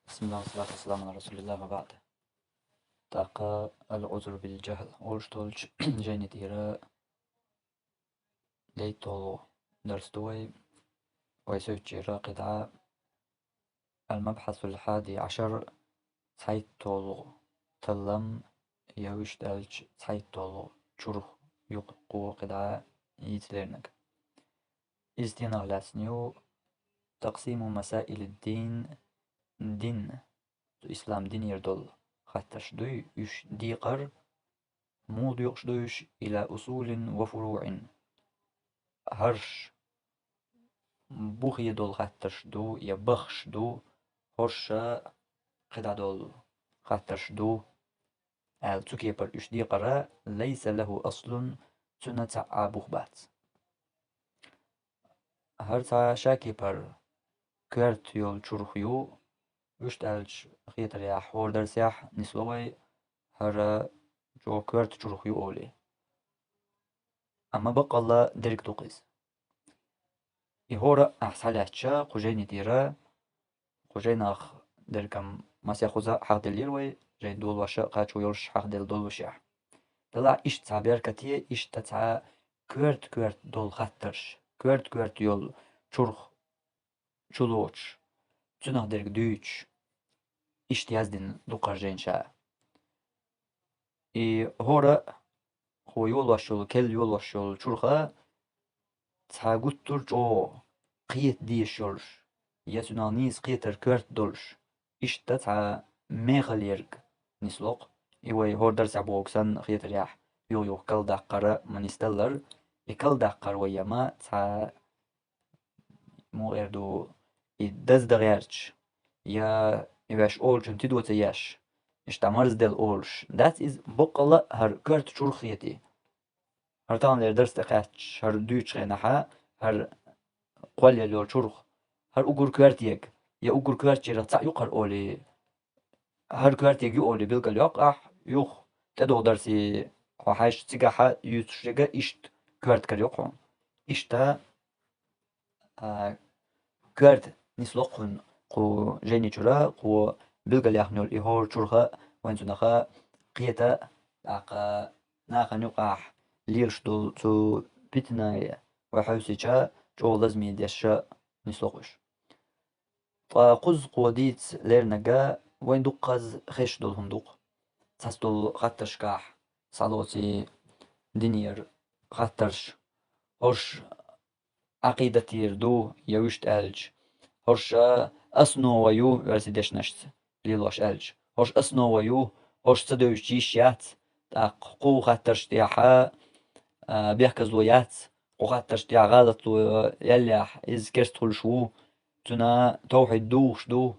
بسم الله والصلاة والسلام على رسول الله وبعد. تاقا العذر بالجهل أولشتولش جيني ديرا ليتولو درس دوي ويسوي جيرا قطعة المبحث 11 تايتولو تلم يوش دالش تايتولو شرخ يقو قطعة يتلرنك استينا لاسنيو تقسيم مسائل الدين دين إسلام دين يردول خاتش دوي يش ديقر مود يقشدوش إلى أصول وفروع هرش بوخي دول خاتش دو يبخش دو هرش خدا دول خاتش دو تكي بر يش ديقر ليس له أصل سنة عابوخ بات هر شاكي بر كرت يول شرخيو يشتالش خيتر يا حور درسيح نسلوي هر جو كرت شرخيو أولي أما بقى الله درك دوقيز يهورا أحسالاتشا قجيني ديرا قجيناخ دركم مسيا خوزا حق دليروي جاي دول وشا قاتشو يورش حق دل دول وشيح طلع إيش تعبير كتير إيش تتعا كورت دول خطرش كورت يول شرخ شلوش تناخ درك دوش إيش تيازدن دوقر جين شا هورا هو يول وشول كل يول وشول شرخا تاغوتر جو قيت ديش يولش يسونانيس قيتر كورت دولش إشتا تا ميغل يرق نسلوق إيوي هور درس عبوكسان خيتر ياح يو كل داقر منستلر كل داقر ويما تا مو اردو يدز دغيرش يا يواش أولش انتدو تياش إشتا مرز دل أولش that is بقلا هر كورت شرخيتي هر تان لر درس تقاتش هر دوش خينحا هر قوالي لور شرخ هر أقول كوارتيك يا أقول كوارتي رتاع يقر أولي هر كوارتيك يقولي بلقى اليقع يخ تدو درسي وحاش تيجا يتشجع إشت كوارت كريقون إشتا كوارت نسلقون قو جيني شرا قو بلقى اليحنول إهور شرخا وانتو نخا قيتا عقا ناخا نقع ليرش دول تو بيتنا وحوسيشا جو لازمي ديشا نسلقوش فقز قوديت ليرنجا وين دقز خش دول هندوق تاس دول خطرش كاح صالوتي دينير خطرش هرش عقيدة يردو يوشت ألج هرش أسنو ويو ورسي ديش نشت ليلوش ألج هرش أسنو ويو هرش تدوش جيشيات تاق قو خطرش تياحا بيحكز لويات قو خطرش تيا غالط لو يليح إز كرستول شو تنا توحيد دوش دو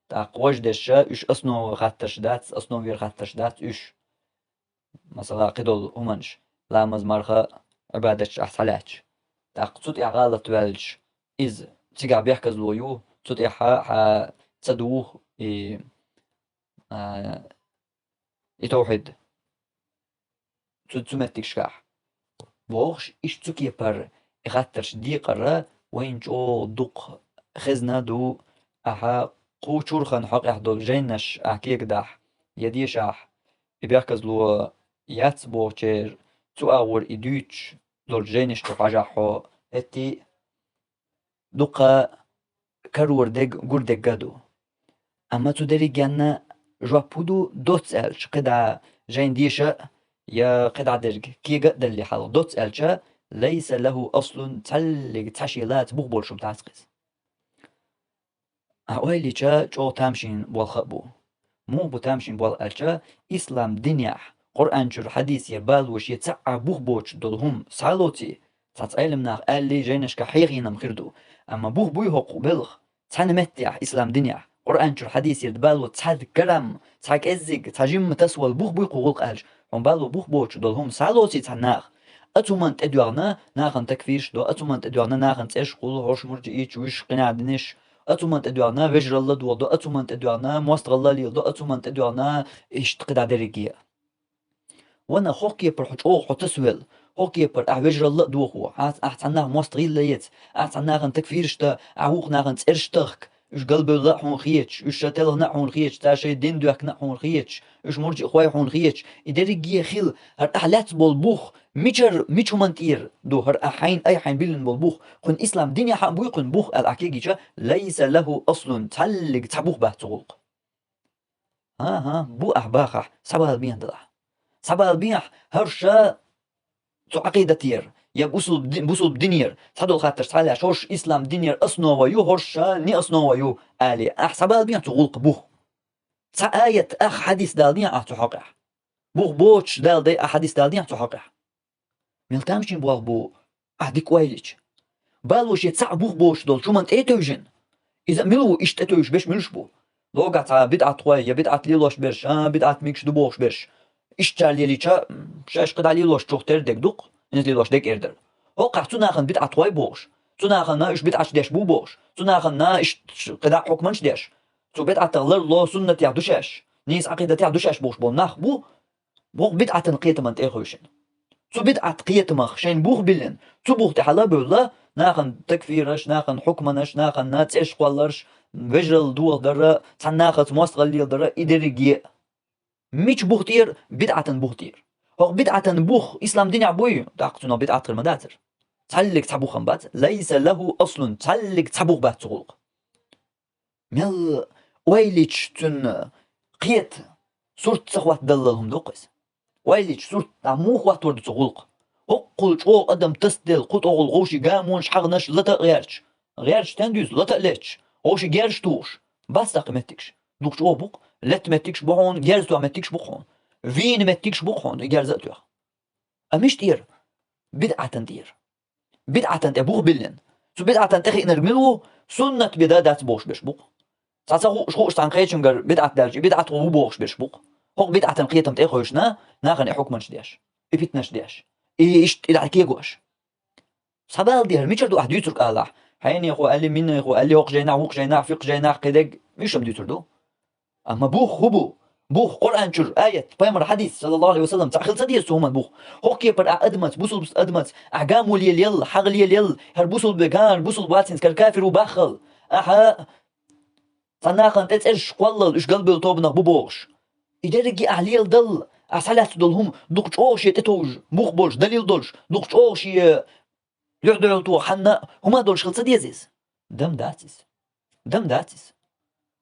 تاق وجدش إش أسنو خطرش دات أسنو وير خطرش دات إش مثلا قدول همنش لا مزمرخة عبادتش أحسالاتش تاق تسوت غالط والج إز تيجا بيحكز لويو تسوت حا تسدوه توحيد تسمتك شكاح بوغش إش تسوكي بر خطرش دي قرى وين جو دق خزنا دو أها قو شورخن حق يحدول جينش أحكيك داح يديش أح بيحكز لو ياتس بوغشير تو أور إدوش دول جينش تقاجحو هتي دقا كرور دق قردق قدو أما تو داري جانا جوابودو دوتس ألش قدع جين ديشا يا قدع درج كي قد اللي حال دوتس ألشا ليس له أصل تلق تشيلات بغبول شو بتعسقس أويلي جو تامشين والخبو مو بتامشين والألشا إسلام دنيا قرآن شر حديث يبال وش يتسع بغبوش دولهم سالوتي تتعلم ناخ اللي جينش كحيغينا مخردو أما بغبوي هو قبلغ تنمتع إسلام دنيا قرآن شر حديث يدبالو تحد كرم تحك إزيق تحجم تسوى بغبوي قوغلق ألش هم بالو بغبوش دولهم سالوتي تناخ أتومن تدوغنا ناخن تكفيرش دو أتومن تدوغنا ناخن تيش قول هوش مرجئيش ويش قناع دنش أتومن تدوغنا وجر الله دو دو أتومن تدوغنا موست الله لي دو أتومن تدوغنا إيش تقدع دريقية وانا خوكي بر حجوه حتسويل خوكي بر وجر الله دو هو أحتناه موست غيل ليت أحتناه تكفيرش دا أهوخ ناخن تيرش تخك إيش قلب الله حون خيتش إيش شتله نحون خيتش تاشي دين دوك نحون خيتش إيش مرجع خوي حون خيتش إدري خيل هر أحلات بالبوخ ميشو منتير دو هر أحين أي حين بيلن بالبوخ خن إسلام دنيا حق بوخن بوخ الأكيجي ليس له أصل تعلق تعبوخ بهتغلق ها بو أحباخ سبب البيح دلح سبب البيح هرشا تو عقيدة تير يا بوصل بدنير تحدو خاطر تعالى شوش إسلام دنير أصنو ويو هرشا ني أصنو ويو آلي أحسب البيح تغلق بوخ تا آية أخ حديث دالدين تحقق بوخ بوش دال دي أحاديث دالدين تحقق ملتامشين بوال بو أهديك وايليش بالوش يتسع بوخ دول شو من تيتوجن إذا ملو إشتتوش بيش ملوش بو لو قطع بدعة قوية بدعة ليلوش بيش بدعة ميكش دبوش بيش إشتال ليليشا شاش قد ليلوش تشوختر ديك دوق إنت ليلوش ديك إردر وقع تناخن بدعة قوي بوش تناخن إش بدعة ديش بو بوش تناخن إش قد حكمنش ديش تو بدعة تغلر لو سنة يعدوشاش نيس عقيدة يعدوشاش بوش بو ناخ بو بدعة نقيت من تأخوشن تو بدعة قيت مخ شين بوخ بلن تو بوخ تحلا بالله ناخن تكفيرش ناخن حكمنش ناخن ناتش قولرش وجرل دول درا تناخت مستغلي درا إدريجي ميش بوختير بدعة بوختير هو بدعة بوخ إسلام دين عبوي تعقتنا بدعة المداتر تعلق تعبوخن بات ليس له أصل تعلق تعبوخ بات تغلق مل ويليش تن قيت صورت سخوات دللهم دوقس ويليش صورت عموخ وات ورد تغلق هقل شو قدم تسدل قط أغل غوشي قامونش حغنش لتا غيرش تندوز لتا ليش غوشي جيرش توش بس تقمتكش دوكش او بوق لت متكش بوخون جيرز تو متكش بوخون فين متكش بوخون جيرز تو امش دير بدعة بوخ بلن سو بدعة تخي نرملو سنة بدادات بوش بش بوق تاسا شو تنقيتشنجر بدعة دالجي بدعة هو بوخش بش بوق هو بدعة قيتم تاخوشنا ناخن حكمنش ديش ابيتنش ديش إيش إلى كيجوش سبال دير ميشر دو أحد يترك الله حين يخو قال لي من يخو قال لي وق جينا فيق جينا كده مش هم يتردو أما بوخ هو بوخ قرآن شر آية بيمر حديث صلى الله عليه وسلم تعخل صديق سوما بوخ هو كيبر أدمت بوصل بس أدمت أعجام اليل حغل اليل هربوصل بكان بوصل باتنس كالكافر وبخل أها صناقا تتسرش قلل إيش قلبي طوبنا بوبوش يدرجي أهليل دل أسالات دلهم دوقش أوش يتتوج بوخ بولش دليل دولش دوقش أوش يعدل تو حنا هما دولش خلص ديزيز دم داتيس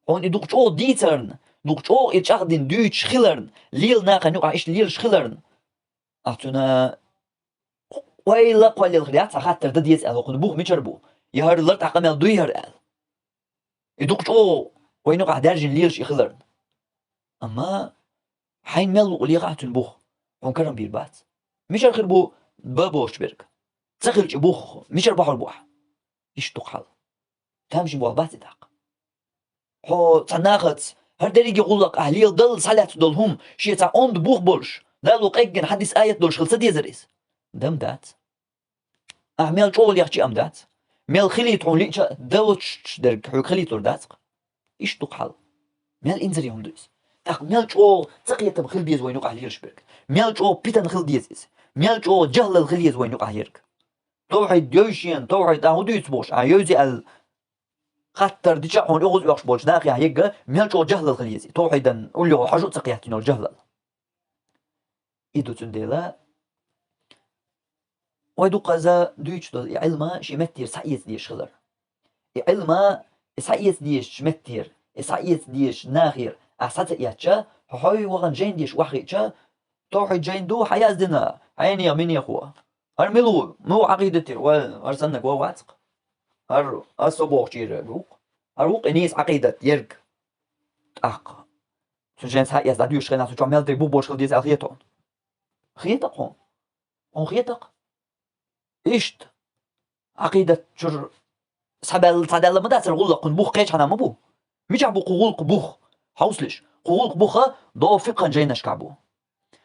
هون دوقش أو ديترن دوقش أو يتشاخدين دوتش خلرن ليل ناقا نوقع إيش ليل شخلرن أعطونا ويلا قوالي الخليات خاطر ديز ألوقن بوخ ميشربو يهر لرت عقمال دويهر أل يدوقش أو وينوقع دارجن ليلش يخلرن أما حين ملو اللي قاعتن بوخ هون كرم بيربات ميشر خربو بابوش برك تسخلش بوخ ميشر بحر بوح إيش تقحل تامشي بوح بات داق هو تناخت هر دريجي يقول لك أهليل دل صلاة دلهم شي تا أوند بوخ بولش دالو قيقن حديث آية دولش خلصة يزريس دم دات أعمل شغل يحكي أم دات ميل خليت هون ليش دلش درك حو خليت ور داتق إيش تقحل ميل إنزري هم دويس تاق ميل شو تقيت بخل بيز وين يقع ليش برك ميل شو بيتن خل ديزيس ميل شو جهل الخليز وين يقع هيرك توحيد يوشين توحيد أهوديس بوش عيوزي ال خطر ديشا هون يغوز يوش بوش داخل هيك ميل شو جهل الخليزي توحيدا قول له حاجة تقيتين الجهل إيدو تنديلا ويدو قزا دويتش دول علما شي متير سعيس ديش خلر علما سعيس ديش متير سعيس ديش ناخير أحسات ياتشا هاي وغن جين ديش وحيتشا توحيد جين دو حياز دنا عيني يا مني أخوة هرملو مو عقيدتي وارسنك وواتق هر أصبوخ جير روق هروق إنيس عقيدة يرك أق سجن سعيس داديوش خنا سجن ملتي بوبوش خل ديز أخيتون خيتق هون خيتق إيشت عقيدة شر سبل مدات الغلق بوخ قيش حنا مبو مش عبو قغلق بوخ حوصلش قغلق بوخا دو فقا جيناش كعبو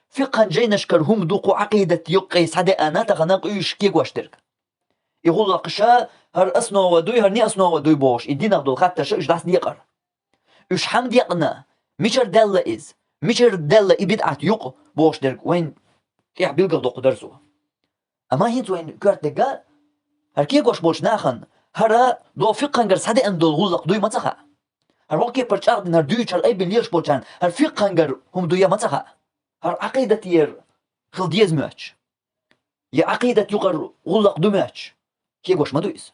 فقا جيناش كرهم دوقو عقيدة يقي سعدي أنا تغنق إيش كيق واشترك يغلق شا هر أسنو ودوي هر ني أسنو ودوي بوش إدينا بدو خاطر شا إيش داس ديقر إيش حمد يقنا مشر دالة إز مشر دالة إبدعت يق بوش درك وين تيح بيلقى دوق درسو أما هينز وين كارت دقا هر كيق واش بوش ناخن هرا دو فقهنجر سادة أن دو غلق دوي متخا هر وكي برشاق دين هر دوي هر أي بليرش بولشان هر فقهنجر هم دويا متخا هر عقيدة ير خل ديز ماتش يا عقيدة يقر غلق دو ماتش كي قوش ما دويس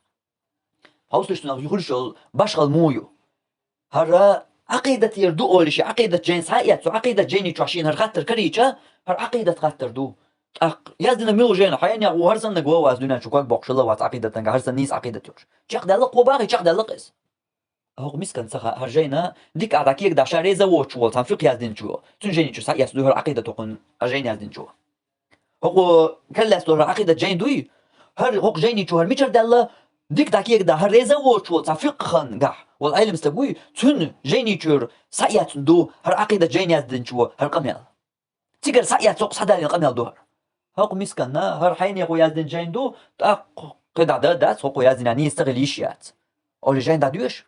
هاوسلش تناغ يخلشل باشغل مويو هر عقيدة ير دو أولش عقيدة جين سايات وعقيدة جيني تعشين هر خاطر كريتشا هر عقيدة خاطر دو يازدنا ميلو جينا حيان يا وهرسن نقوا وازدنا شو كاك بوكش الله وات عقيدة تنجا هرسن نيس عقيدة يوش شيخ دلق وباغي شيخ دلق إس هو مسكن سخا هرجينا ديك عداكيك دا شاريزا ووتش وول تنفيق يازدين شو تنجيني شو سايات دو هر عقيدة تكون هرجين يازدين شو هو كلا ستور عقيدة جين دوي هر هو جيني شو هر ميشر دلق ديك داكيك دا هريزا ووتش وول تنفيق خن قح والعلم استقوي تن جيني شو سايات دو هر عقيدة جين يازدين شو هر قميل تيجر سايات سوق صدالي قميل دو هاق مسكنا هر حين يقو يازدين جين دو تاق قدع داس هاق يازدين يعني يستغليشيات أول جين داديوش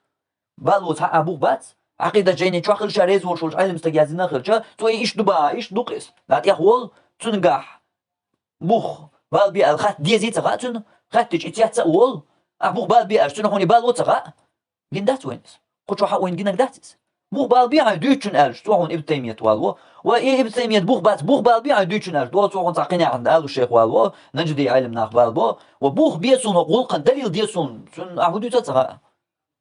بالو تا أبوك بات عقيدة جيني شو أخل شاريز وشوش علم استجازنا خلشة توي إيش دبا إيش دوقس لا تيخول تنجح بوخ بال بي الخات ديزي تغاتن خات تيجي تيات تقول أبوك بال بي أشتنا هوني بالو تغا جندات وينس قلت واحد وين جنك داتس بوخ بال بي عدوشن ألش تو هون ابن تيمية والو وإيه ابن تيمية بوخ بال بي عدوشن ألش تو هون تعقيني عند آل الشيخ والو نجدي علم ناخ بالبو وبوخ بيسون غلقا دليل ديسون سن أعبدو تتغا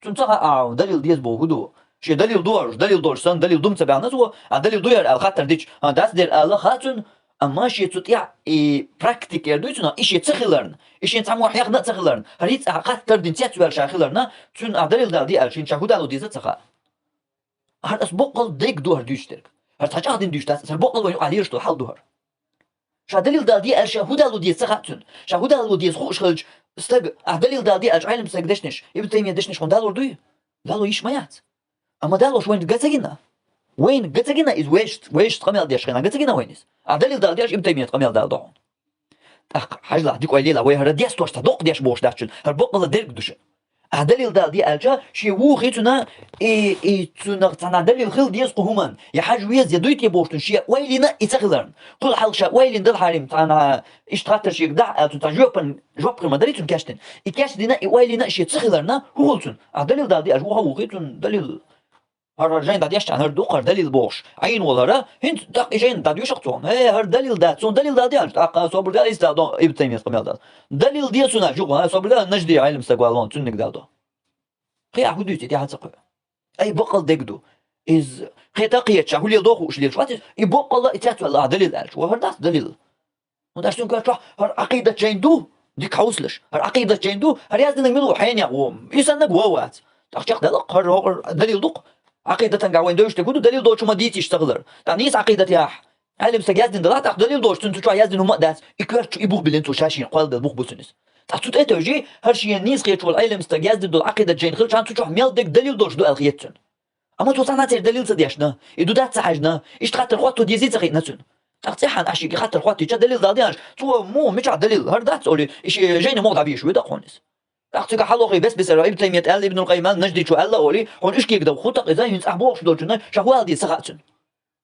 سن تغا دليل ديس بو هدو شي دليل دور سن دليل دوم تبع ناس هو دليل دوير الخاطر ديش داس دير آل خاتن أما شي تطيع براكتيك يردويتنا إيش يتسخلرن إيش ينتعمو حياقنا تسخلرن هريت خاطر دين تياتوال شاخلرنا سن دليل دال ألشين شاهدالو ديزة تغا هر أسبوقل ديك دوهر ديشترك هر تحاجة دين ديشتاس هر بوقل وينو عليرش تو حال دوهر شا دليل دال دي ألشا هدالو ديز تغاتن شا هدالو ديز خوش خلج استق دليل دال دي ألش علم استق دشنش ابن تيمية دشنش هون دالو دوي دالو يش مايات أما دالوش وين قتاقنا وين قتاقنا إز ويشت قميل ديش خينا قتاقنا وينيس دليل دال ديش ابن تيمية قميل دال دون حاجة ديك ويليلا وي هر ديس توش تدق ديش بوش داشن هر بوقل ديرك دوشن دليل دال دي ألجا شي ووخي تنا تنا تنا دليل خل ديس قهمان يا حاج ويز يدويت يبوشتن شي ويلنا يتخلرن كل حال شا ويلين دل حريم تنا اشتغلت شي قدع تنا جوبن ما دريتن كاشتن يكاشتنا ويلنا شي يتخلرنا هولتن دليل دال دي ألجا ووخي تن دليل هر جين داد يشتغل هر دوقر دليل بوش عين ولا را هنت دق جين داد يشقطون هر دليل داد سون دليل داد يالش دق صبر دال استاد ابن تيمية قميل داد دليل دي سون جو صبر دال نجدي علم سقوالون تنك دادو خي عبدو تي حتق اي بقل دقدو از خي تقيه شهولي دوخ وش ليش وات يبقل اتات ولا دليل الش وهر داس دليل وداشتون كاش هر عقيده جين دو ديك حوسلش هر عقيده جين دو هر يازن ملو حين يقوم يسنق ووات تخشق دلق هر دليل دوق عقيدة تنقع وين دوش تقولوا دليل دوش ما ديتي يشتغلر تعنيس عقيدة ياح علم سجازن دلات أخ دليل دوش تنتو شو يازن وما داس يكرت يبوخ بلنتو شاشين قال دل بوخ بوسنس تعطوت إيه توجي هالشي النيس خيط والعلم سجازن دل عقيدة جين خلش عن تشوف ميل دك دليل دوش دو الخيتن أما تو صنعت دليل صديشنا يدو دات سحجنا اشتغلت الخوات ديزيت خيط نتن تقطيحن عشي خاطر الخوات تيجا دليل داديانش تو مو مش دليل هر دات أولي إيش جين موضع بيش ويدا قونس أختك حلوقي بس ابن تيمية قال ابن القيم نجدي شو قال أولي هون إيش كيك دو خطق إذا ينسح بوش دول جنا شهوال دي سقطن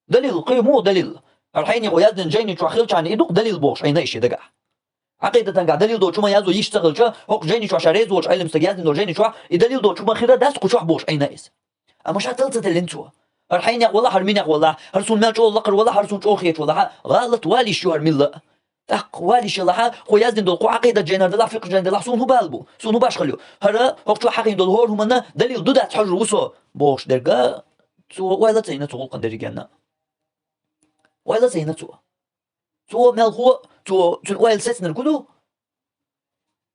دليل قيمو دليل الحين يقول يازن جيني شو خيل كان يدق دليل بوش أين إيش دقة عقيدة تنقع دليل دول شو ما يازو يشتغل شو هوك جيني شو شاريز وش علم سجازن دول جيني شو يدليل دول شو ما خير داس كوش بوش أين إيش أما شو تلت اللينتو الحين يقول والله هرمين يقول والله هرسون مال شو لقر والله هرسون شو خيط والله غلط والي شو هرمين أقوالي شلها خو يزن دول قو عقيدة جينر دل فقه جينر دل سون هو بالبو سون هو باش خليو هرا هوك حقين دول هور همنا دليل دودات حجر وسو بوش درجة سو ولا تينا تقول قدر جنا ولا تينا سو مال هو تو ويل ستنا الكلو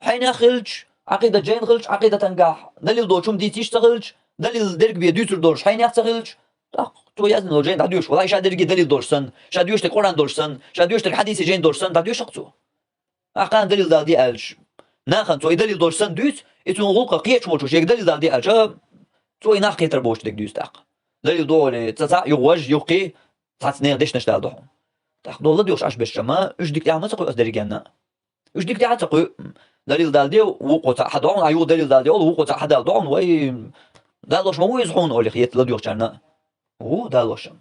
حين خلج عقيدة جين خلج عقيدة تنجح دليل دول شوم دي تشتغلج دليل درج بيدوتر دورش حين يشتغلج تو يزن دول جين داديوش والله شادر جي دليل دورسن شاديوش القرآن دورسن شاديوش الحديث جين دورسن داديوش أقصو أقان دليل دادي ألش ناخن تو دليل دورسن دوت يتون غلقة قيش موجوش يك دليل دادي ألش تو يناخ كيتر بوش دك دوس تاق دليل دول تسع يوج يوقي تحسنير ديش نشتغل دهم تاق دول ديوش عش بالشما إيش ديك تعمل تقول أصدر جنا إيش ديك تعمل تقول دليل دادي وقطع حدون عيو دليل دادي وقطع حدا دون وي دالوش ما هو يزحون أولي خيط لديوش كنا هو دالوشم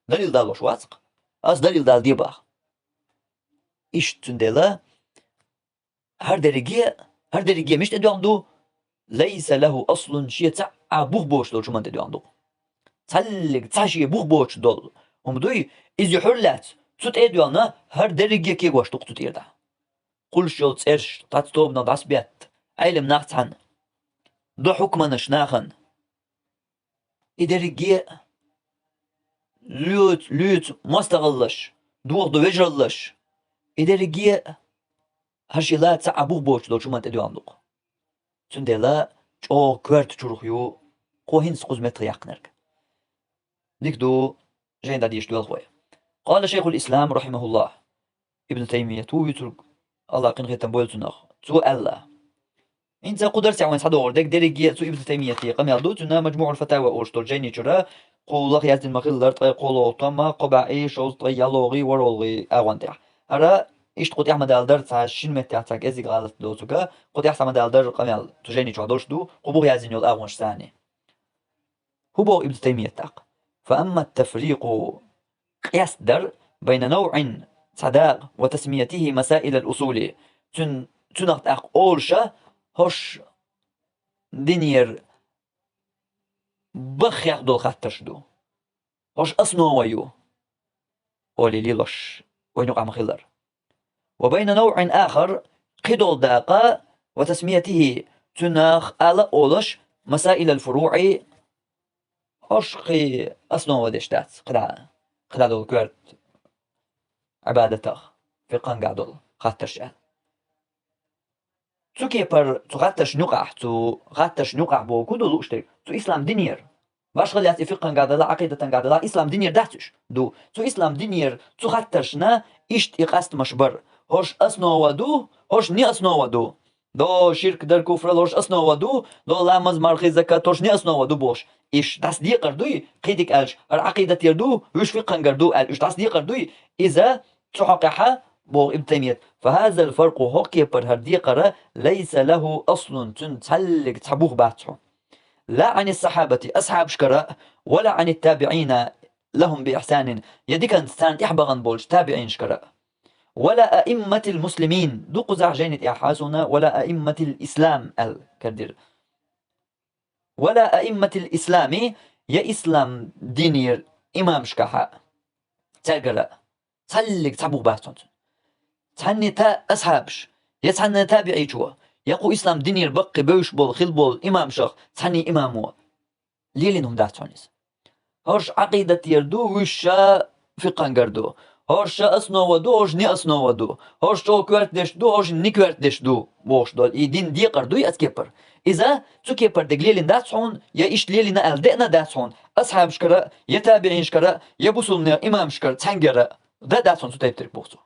دليل دالوش واثق از دليل دال ديبا إيش تندلا هر درجة مش تدوم دو ليس له أصل شيء تاع بوخ بوش دول شو ما تدو عندو تسلق تاشي بوخ بوش دول هم دوي إزي حرلات تسوت إيدو عنا هر درجة كي واش تقطو تيردا قول شو تسيرش تاتوب ندعس بيت علم ناقصان دو حكمنا ناخن إدرجة لوت مستغلش دوغ دو وجرلش إدرجة هرشي لا تاع بوخ بوش دول شو ما تدو عندو تندلا او كوارت تشورخيو قو هنس قزمت يقنرك ديك دو جين داديش دو الخويا قال شيخ الإسلام رحمه الله ابن تيمية تو يترك الله قن غيتن بولتنخ تو الله انت قدرت عوان صدور ديك ديريجي تو ابن تيمية قم يردو تنا مجموع الفتاوى أورشتول جيني جرا قول الله يازن مخيل طي قولو طما قبع اي شوز طي يلوغي ورولغي اغوان تاع هرا ايش تقول احمد الدر تاع شين مت تاعك ازي غلط دوتوكا قد احمد الدر قم تو جيني جادوش دو قبو يازن يول اغوانش ثاني هو ابن تيمية تاق فأما التفريق قياس در بين نوع صداق وتسميته مسائل الأصول تنغت أق أولشا هش دينير بخ يقدو خطرش دو هش أصنو ويو أولي ليلوش وينوقع مخلر وبين نوع آخر قدول داقا وتسميته تنغ على أولش مسائل الفروع هشقي أصنو ودشتات قدا دول كورت عبادته في قنقع دول خطرش تو كيبر تو غاتش نقع تو غاتش نقع بو كودو لوشتر تو إسلام دينير باش غليات فقه قاعدة لا عقيدة قاعدة لا إسلام دينير داتش دو تو إسلام دينير تو غاتشنا إشت إقاست مشبر هوش أسنو ودو هوش ني أسنو ودو دو شرك در كفر هوش أسنو ودو دو لا مزمار خي زكاة هوش ني أسنو ودو بوش إيش تصديق قردوي قيدك ألش العقيدة يردو وش فقه قردو أل إيش تصديق قردوي إذا تحققها بو ابن تيمية فهذا الفرق هوكي بر هردي قرا ليس له أصل تنتلق تحبوه باتحو لا عن الصحابة أصحاب شكرا ولا عن التابعين لهم بإحسان يديك أنستان إحبغن بولش تابعين شكرا ولا أئمة المسلمين دو قزع جينة إحاسنا ولا أئمة الإسلام الكردير ولا أئمة الإسلام يا إسلام دينير إمام شكاحا تلقرا تلق تحبوه باتحو تعني تا أصحابش يتعني تابعي جوا يقو إسلام دينير بقي بوش بول خل بول إمام شخ تعني إمامو ليلينهم داتونيس هرش عقيدة يردو وشا فقه قردو هرش أصنو ودو هرش ني أصنو ودو هرش تو كوارت ديش دو هرش ني كوارت ديش دو بوش دول إي دين دي قردو يأتكبر إذا تو كيبر دق ليلين داتون يا إيش ليلين ألدئنا داتون أصحاب شكرا يتابعين شكرا يبوسلنا إمام شكرا تنقرا داتون تو تيبترك بوخصو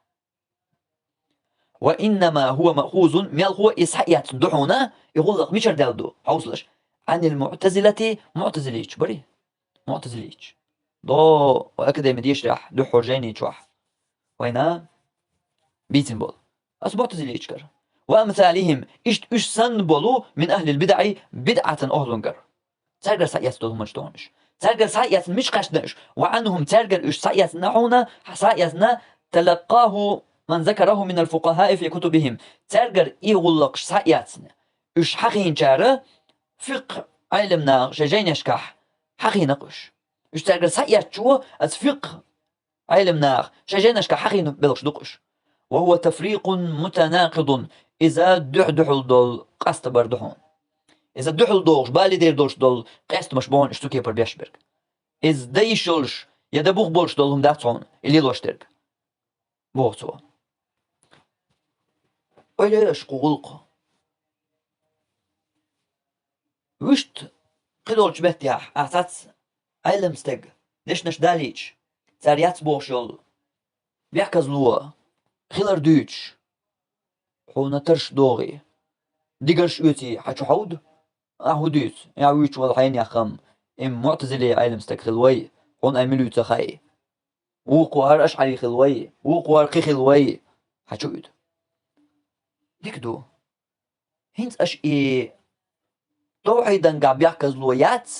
وإنما هو مأخوذ من هو إسحاقيات دحونا يقول لك ميشر دالدو حوصلش عن المعتزلة معتزليش بري معتزليش دو وأكده مديش راح دو حرجيني تشوح وينا بيتن بول أس معتزليش كر وأمثالهم إش سن بولو من أهل البدع بدعة أهلنكر ترجع سايات دول مجتونش ترجع سايات مش قشدش وعنهم ترجع إش سايات نحونا ساياتنا تلقاه من ذكره من الفقهاء في كتبهم ترجر يغلق ساياتنا إيش حقين جاره فقه علمنا شجين يشكح حقين نقش إيش ترجر سايات شو از فقه علمنا شجين يشكح حقين بلقش دقش وهو تفريق متناقض إذا دحدحل دول قست بردحون إذا دحل دوش بالي دير دوش دول قست مشبون اشتوكي بر بيشبرك إذ ديشلش يدبوغ بولش دولهم داتون اللي لوشترك بوغتو öyle şqulq wüst qidolch betjah atats ailemsteg deshnesh dalich tsariats boshol biakazlua khilar duch xuna tersh dogi digersh uti hachu haud ahudut ya wüch wal hayn yakham im mu'tazili ailemsteg khilway xun amilu takhay وقوار أشعري خلوي وقوار قي خلوي حشود ديكدو هنس أش توحيدا قاع بيحكز لويات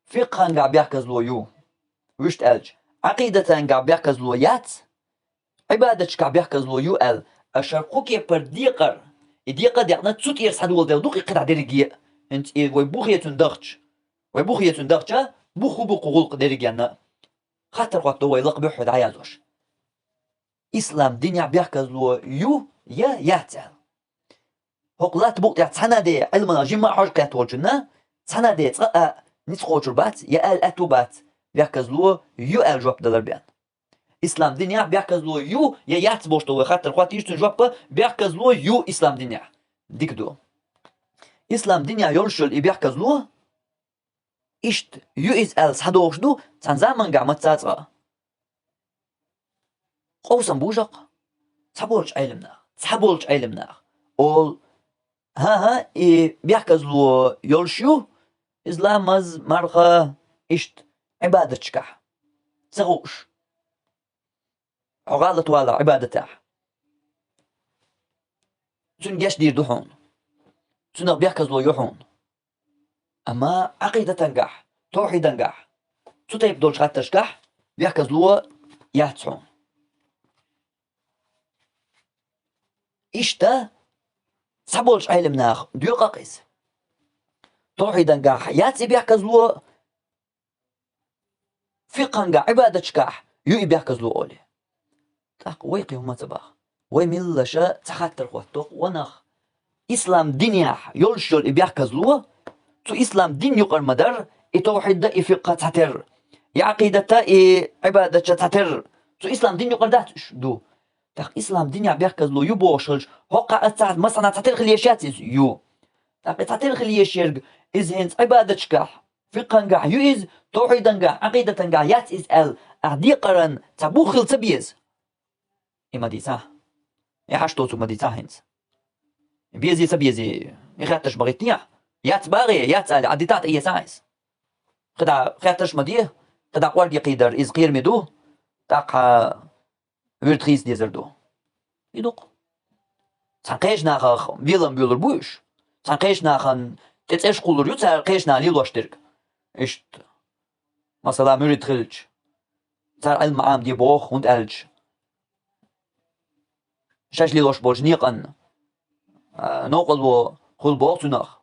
فقها قاع بيحكز لويو وشت ألج عقيدة قاع بيحكز لويات عبادة قاع بيحكز لويو أل أشرقوكي برديقر إديقة ديقنا تسوت إير سادول دل دوق إقرع درجية أنت ويبوخية تندخش ويبوخية تندخش بوخو غلق درجينا خاطر وقت هو يلق بحد عيازوش إسلام دنيا بيحكز لو يا ياتل هقلات بوق ياتسانا دي علمنا جمع حاج كاتوجنا سانا دي تقا نتخوجر بات يا أتو بات بيحكز لو الجواب دلر بيان إسلام دنيا بيحكز لو يا يات بوشتو خاطر وقت يشتن جواب بيحكز لو إسلام دنيا ديك دو إسلام دنيا يرشل بيحكز لو إشت إز ألس هدوش دو تنزامن قامت تاتغا قوسن بوجق تحبولش علمنا أول ها بيحكز لو يرشو إسلام مز مرخا إشت عبادة شكح تغوش عغالة والا عبادة تاح سن جاش دير دوحون سن بيحكز لو يوحون أما عقيدة تنقح توحيد تنقح تطيب دولش غات تشكح بيحكز لو ياتسون إشتا سابولش علمناخ ديوقا قيس توحيد تنقح ياتسي بيحكز لو فقه عبادة شكح بيحكز لو أولي تاق ويقي هما تباخ ويملشا تخاتر خواتوق ونخ إسلام دنيا يولشل بيحكز لو تو إسلام دين يقر مدر توحيد دا فقه تاتر عقيدة عبادة تاتر تو إسلام دين يقر داتش دو تاق إسلام دنيا بيحكز لو يبوشلش هقا أتساعد مثلا تاتر خليشات تاق تاتر خليشيرج إز هنس عبادة شكح فقه نقع إز توحيد نقع عقيدة نقع يات إز أعدي قرن تبوخل تبيز إما دي صح يحشتوتو ما دي صح هنس بيزي تبيزي يخاتش بغيتنيا يات باغي يات عديتات إيه سايس خدا خاتش مديه خدا قوار يقيدر إز قير مدو تاق ويرتخيس ديزردو يدوق تنقيش ناخ بيلم بيولر بوش تنقيش ناخن تتسيش قولر يوتسار قيش نالي لوشترك إشت مثلا مريد خلج تار علم عام دي بوخ وند ألج شاش لي لوش بولج نيقن نوقل بو خل بوخ تناخ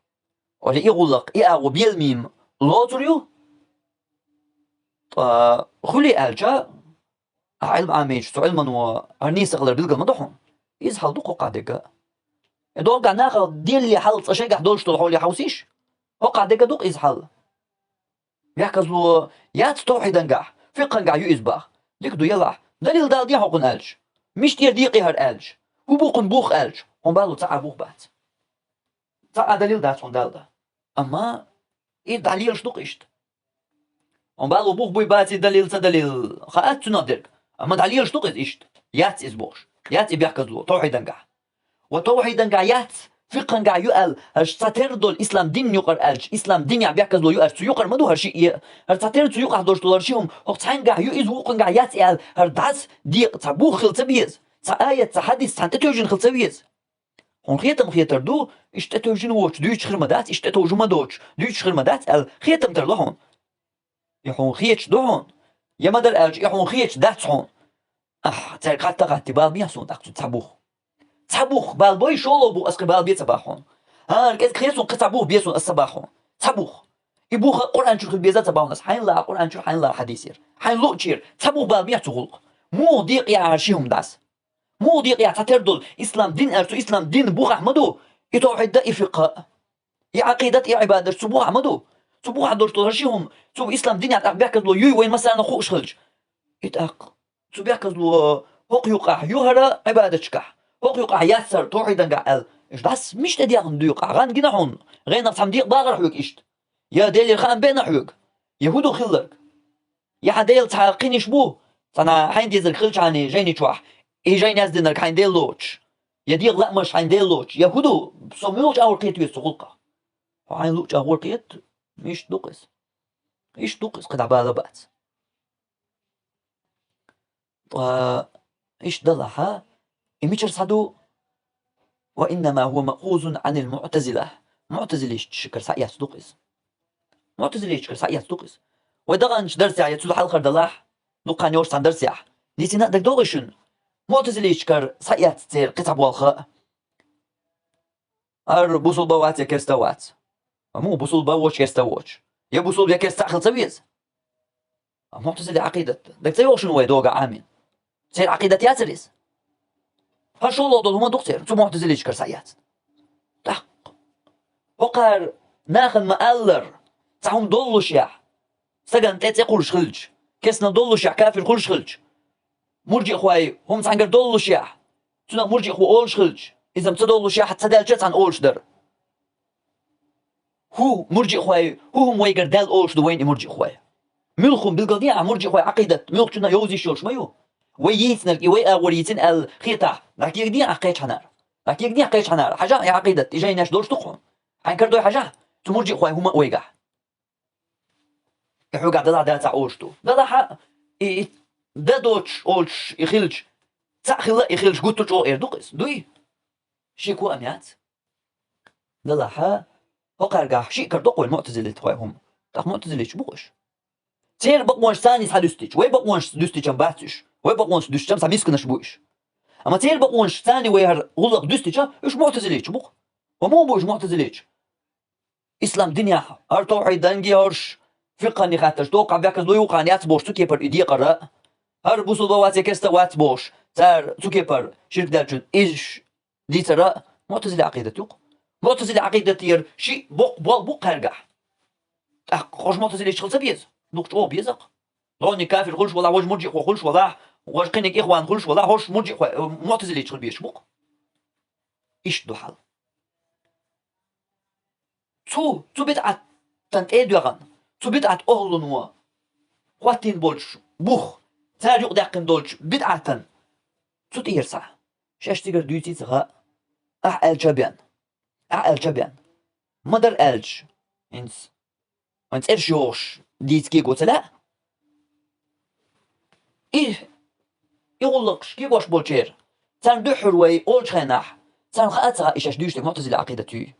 ولا يغلق أغو بيلميم لوتريو خلي ألجا علم عاميش تو علما وأرنيس أغلر بيلقى مدحون يزحل دوقو قادقا دوق ناخ ديل حل تشجع دولش طلعوا حوسيش قادقا دوق يزحل يحكز له يات توحيد نقع فقه نقع يزبخ ديك دو يلا دليل دال دي حقن ألج مش تير ديقي هر ألج وبوقن بوخ ألج هم بالو تاع بوخ بات تاع دليل دات هون دال ده أما دليل شدوق إشت هم بالو بوخ بوي باتي دليل خاات تنادرك أما دليل شدوق إشت يات إزبوش يات بيحكز له توحيد نقع وتوحيد نقع يات فقه نقع يقال هرش تاتردو الإسلام دين يقر ألج إسلام دين بيحكز له يقر يقر مدو هرشي هر تاتردو يقع دوش دولارشيهم وقت نقع يؤذ وقن قع يات إيال هر دعس ديق تبوخ خلتبيز آية تحديث تنتتوجن خلتبيز هون خيتم خيتر دو اشتتوجن ووش دو يشخر مدات اشتتوجو مدوش دو يشخر مدات ال خيتم ترلهون يحون خيتش دوهون يا مدر ألج يحون خيتش دات هون ترقات تغاتي بال مياسون تاقتو تبوخ بالبوي شولو بو أسقي بال بيت صباحون كيس خيسون قصبوه بيسون الصباحون تبوخ يبوخ قرآن شو بيزات صباحون حين لا قرآن شو حين لا حديثير حين لو تشير تبوخ بال مياسو غلق مو ضيق يا عرشيهم داس مو ضيق يا تتردل إسلام دين أرسو إسلام دين بوخ أحمدو يتوحد دا إفقاء يا عقيدة يا عبادة سبوخ أحمدو سبوخ عدوش ترشيهم سبو إسلام دين يعتقد بيحكز له يوي وين مثلا خوش خلج يتأق سبو بيحكز له هوق يقع يهرا عبادة شكح هوق يقع ياسر توحيدا قال إيش بس مش تدي عن يقع غان جناحون غين نفهم ديق باغر حوك إشت يا ديل الخان بين حوك يهودو خلق يا حديل تعاقين يشبوه أنا حين ديزل خلج عني جيني تشوح إيه جيني أزدنك حين ديل لوتش يا ديق لا مش حين ديل لوتش يهودو بصميوش أول قيت يسوقها حين لوتش أول قيت مش دوقس إيش دوقس قد عبالة بات إيش دلها إميشر صدو وإنما هو مأخوذ عن المعتزلة معتزليش شكر سعيات دوقس معتزليش شكر سعيات دوقس ودغنش درس يعني تسلو حلقة دلاح لقان يورس عن درس يعني نيسي نقدر دوغشن معتزليش شكر سعيات تير قطع والخاء ار بوصل بوات يكستوات مو بوصل بوش يستوش يا بوصل يكست خلص بيز معتزلة عقيدة دك تسوي شنو يدوق عامين سير عقيدة ياسريس هالشو الله دول هما دكتور تو معتزلة يشكر سايات تحق وقار ناخذ مألر تاعهم دولش يا سجن تلاتة يقول شخلج كسنا دولش يا كافر كل شخلج مرجع خواي هم تعنقر دولش يا تنا مرجع خو أول شخلج إذا متدولش يا حتى دال جت عن أولش در هو مرجع خواي هو هم ويقر دال أولش دوين مرجع خواي ملخم بالقضية مرجع خواي عقيدة ملخ تنا يوزي شولش ما يو وييتنا الكيوي وريتن الخيطة لكن يقدي عقيد حنار لكن يقدي عقيد حنار حاجة يا عقيدة يجي ناش دولش تقهم حنكر دوي حاجة تمرجع خواي هما ويقع يحوق عدد عدد تاع أولشتو دا حق دا دوتش أولش يخلج تاع خلا يخلج قلت جو إردوقس دوي شيكو أميات دا حق وقرقع شيء كردوقو المعتزلة خواهم تاع معتزلة بوش تير بقوانش ثاني سحدوستيش وي بقوانش دوستيش ام باتش وي بقوانش دوستيش ام مسكنش بوش اما تير بقوانش ثاني ويهر غلق دوستيش ايش معتزليش بوخ ومو بوش معتزليش اسلام دنيا هر توحيد دنگي هرش فقه نخاتش توقع بيكس دو يوقع نيات بوش تكي پر ايدي قرأ هر بوصل بواتي كستا وات بوش تار تكي پر شرك دالجن ايش دي ترى معتزلة عقيدة يوق معتزلة عقيدة تير شي بوق هرقع خوش معتزلة شخص بيز دوك او بيزق لوني كافر خلش والله واش مرجع خلش والله واش قينك اخوان خلش والله هوش مرجع معتزلي تشغل بيش بوق ايش دو حل تو بدعت تنت ادوغان تو بدعت اهلنوا خواتين بولش بوخ تاجو داقن دولش بدعتن تو تيرسع شاش تيقر دويتي تغا الجبيان الجبيان مدر الج انت ارشوش ديت كي قلت لا إيه يغلقش كي واش بولشير تان دحر وي أول خناح تان خاطر إيش دوشتك معتزلة عقيدة تي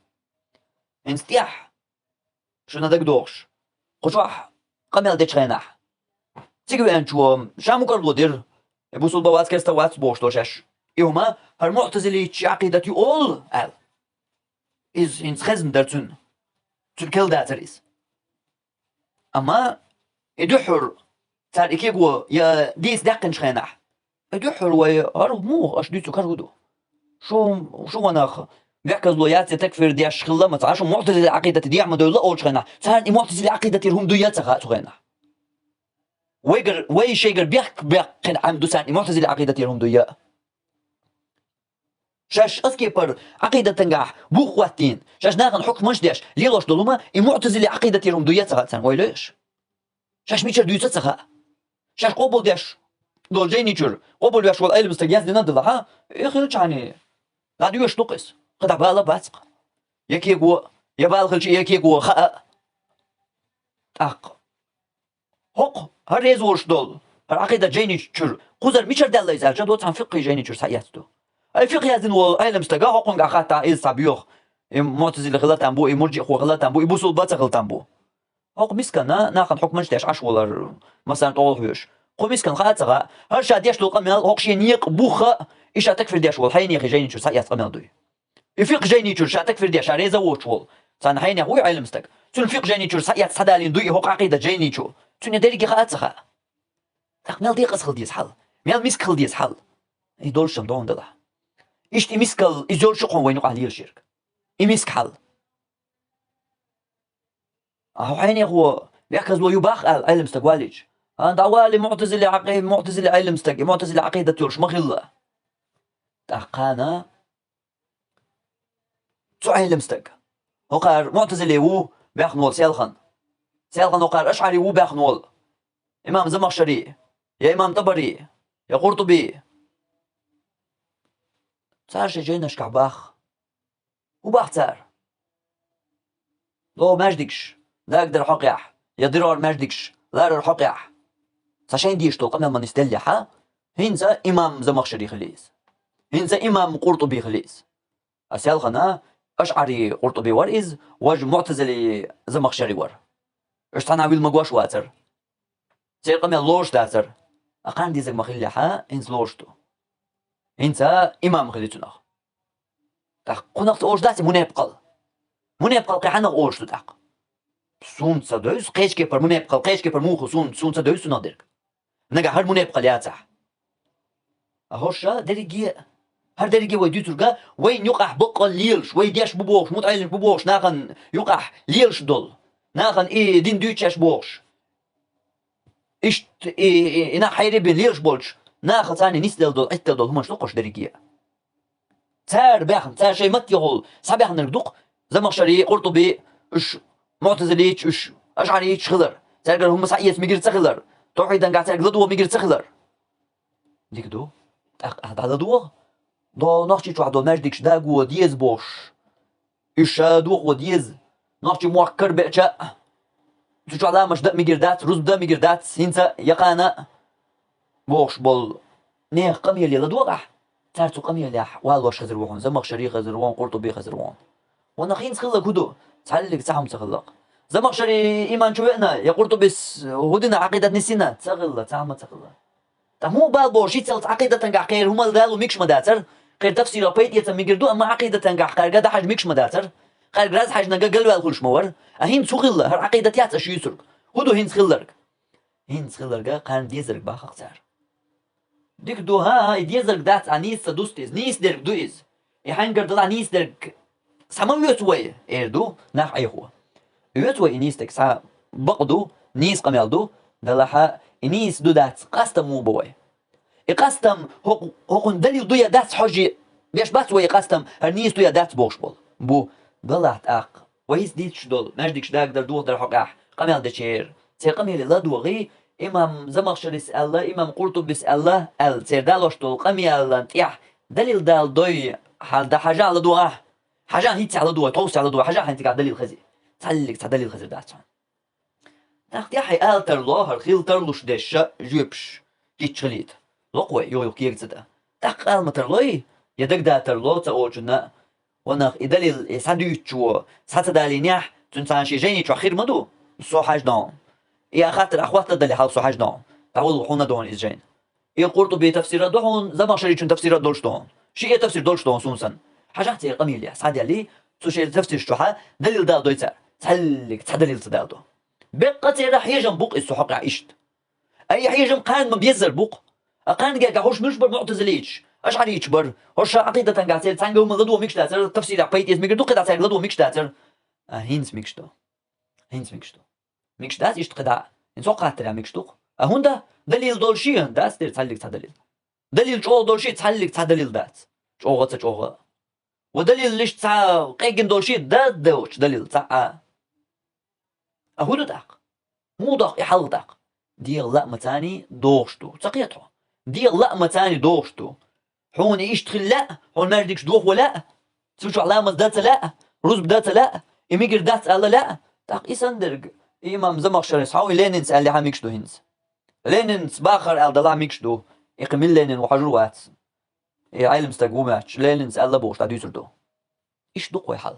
انستياح شو ندق دوش قشوح قمل ديش خناح تيجي أنشوم شامو كردو دير بوصل بواس كستا واتس بوش دوشش يوما هالمعتزلة عقيدة تي أول ال إز إنس خزم درتون تلكل داتريس أما يدحر تار إكيغو يا ديس دقن شخينح يدحر ويارو مو أش ديتو كارودو شو وناخ بيحكز لويات تكفر دي أشخلا ما تعرفش معتزلة عقيدة دي عمدو لا أول شخينح تار معتزلة عقيدة تيرهم دويات شخينح ويجر وي شيجر بيحكن عمدو سان معتزلة عقيدة تيرهم دويا شاش أسكي بر عقيدة تنجح بوخواتين شاش ناخن حكم مش ديش ليلوش دولما معتزلة عقيدة تيرهم دويات سان ويلوش شاش ميشر دويات سخا شاش قبول ديش دول جاي نيتشر قبول ديش والأيل مستجياز لنا دلها يخرج عني لا ديوش نقص قطع بالا باتق يكيقو يبال خلش يكيقو خاء أق هق هريز ورش دول العقيدة جاي نيتشر قزر ميشر دالله يزال جدوت عن فقه جاي نيتشر ساياتو الفقه يازن والأيل مستجا هقون قاقاتا إز سابيوخ معتزل غلطان بو مرجع خو غلطان بو يبوسول باتا غلطان بو هق مسكنا ناخذ حكم مجتاش عش ولا مثلا طولهوش قوميس كان خاطر هرشا ديش لو قمل هوكشي نيق بوخا ايش تكفر ديش وال حين يخي جايني تشو سايات قمل دوي يفيق جايني تشو شا تكفر ديش ريزا وول سان حين هو علمستك تن فيق جايني تشو سايات صدالين دوي هوك عقيده جايني تشو تن ديري خاطر تقمل دي قصخل ديس حل ميل مسكل ديس حل يدولشم دون دلا ايش تي مسكل يزول شقون وين عليه الشرك يمسك حل هو حين هو بيحكز لو يباخ علمستك والج أنت أولي معتزلة عقيدة معتزلة علمستك معتزلة عقيدة يورش مخلة تحقانا شو علمستك وقار معتزلة وو بيخنول سيلخن وقار أشعري وو بيخنول إمام زمخشري يا إمام طبري يا قرطبي صار شي جيناش كعباخ وباخ صار لو ماجدكش لا أقدر حقيح يا ضرار ماجدكش لا أقدر حقيح عشان دي يشتغل قبل ما نستلحها هنزا إمام زمخشري خليس هنزا إمام قرطبي خليس أسأل خنا أشعري قرطبي ورئيز واج معتزلي زمخشري ور اشتانا ويل مقواش واتر زي قبل لوش داتر أقان دي زك مخليحها هنز لوشتو هنزا إمام خليتو نخ تاق قناق اوش داتي منابقل قحنا اوش تاق سونسا دوس قيش كيبر منابقل قيش كيبر موخو سونسا دوس نادرك نجا هر منابقل يا صح اهوشا دريجي هر دريجي ويدي ترجع وين يقح بقى ليلش ويديش ببوش متعلش ببوش ناخن يقح ليلش دول ناخن ايه دين دوتشاش بوش اشت ايه انا حيري بين ليلش بولش ناخن ثاني نيستل دول اتل دول همش نقش دريجي تار باخن تار شيء مت يقول صباح نردق زمخشري قرطبي اش معتزليش اش اشعريش خضر تار هم سعيس ميجر تخلر توحيدا قاعد تار غدو ميجر تخلر ديك دو هذا دو دو نحكي شو عدو ماجدكش داغو ديز بوش ايش دو وديز نحكي موكر بقشا شو على مش دم ميجردات رز دم ميجردات هنسا يقانا بوش بول نيخ قمي اللي لدوقح تارتو قمي اللي والوش خزروان زمخ شري خزروان قرطبي خزروان وانا خين تخلق هدو تعلق تحم تخلق زمخ شري ايمان شوينا يا قرطبي هدنا عقيدة نسينا تخلق تعم تخلق مو بالبوش يتسلت عقيدة تنقع خير هما الدالو ميكش مداتر خير تفسير بيت يتميجردو اما عقيدة تنقع خير قد حاج ميكش مداتر خير جراز حاج نقا قلوا الكلش مور اهين تخلق هر عقيدة يات اش يسرق هدو هين تخلق هين تخلق قان ديزرق باخ اختار ديك دو ها ديزرق دات انيس دوستيز نيس درق دويز يحين قردلا نيس درق سامو يوتوي ايردو ناح اي هو يوتوي نيستك سا بقدو نيس قميلدو دلها انيس دو دات قاستم مو بوي يقاستم هوقن دليل دويا دات حجي بيش بات وي قاستم هرنيس دويا دات بوش بو دلعت اق ويس ديتش دول ماجدكش داك در دوغ در حقاح قميل دشير سي قميل لا دوغي امام زمخشريس الله امام قرطبيس الله ال سير دالوش دول قميل تيح دليل دال دوي حال ده حاجه على دوغ حاجه هيت على دوغ توصي على دوغ حاجه هنت قاعد دليل خزي تعلق دليل خزي دات تاخدي حي التر لاهر خيل ترلوش دش جيبش تيتشليت لقوي يو كيك زدا تاق المترلوي يدك دا ترلو تاوجنا ونخ دليل ساديتشو ساتدالينيح تنسان شي جيني تشو خير مدو سو حاج دون يا خاطر اخوات دلي حال سو حاج دون تعول خونا دون از جين يقولوا بتفسير دون زما شريك تفسير دولش دون شي تفسير دولش دون سونسن حاجات زي قميل سعد علي سو شي تفسير شوحه دليل دا دويتر تعلق تدليل تدادو بقى راح يجم بوق السحق عيشت اي حيجم قان ما بيزر بوق قان قاعد هوش مش معتزليش اشعري يجبر هوش عقيده قاعد تانغو مغدو ميكش داتر تفسير بيت از ميغدو قاعد تانغو ميكش داتر هينس ميكش دو ميكش دات يشت قدا انسو قاتل ميكش دو هوندا دليل دولشي داس دير تعلق تدليل دليل جو دولشي تعلق تدليل دات جو ودليل ليش تاع قيقن دولشي دات دوش دليل تاع هو داق مو داق يحل داق دير لقمة تاني دوشتو تقيتو دير لقمة تاني دوشتو حون ايش تخل لا حون ماردكش دوخ ولا تسوشو علامة داتا لا رز بداتا لا اميجر دات الله لا داق يسندرق امام زمخشري صحاوي لينين سأل لي حاميكش دو هنس لينين سباخر ال دلا ميكش دو يقمل لينين وحجروات علم استقوماتش لينين سأل لبوش تا ديسر دو ايش دوق ويحل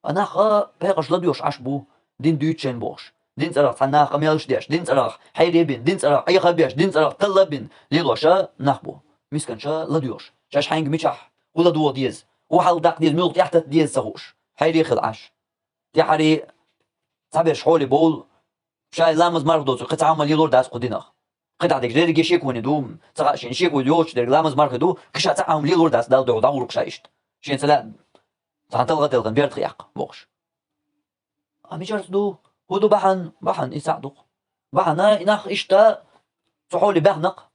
انا خا بيقش لديوش عشبو دين دوتشين بوش دين صراخ صناخ قميلش ديش دين صراخ حيريبين دين صراخ اي خبيش دين صراخ طلبين ليلوشا نخبو مسكنشا لديوش شاش حينق ميشح ولا دو ديز وحال داق ديز ملق تحت ديز سهوش حيري خلعش تحري تابش حولي بول شاي لامز مرخدوس قطع عمل يلور داس قدينخ قطع ديك جيري شيكوني دوم صغاشين شيكو ديوش ديك لامز مرخدو قشا تعام ليلور داس دال دو داور قشايشت شين سلا تلغى تلغن بيرت خياق بوش أميجرت دو هدو بحن يساعدوك بحنا إناخ إشتا صحولي بحنق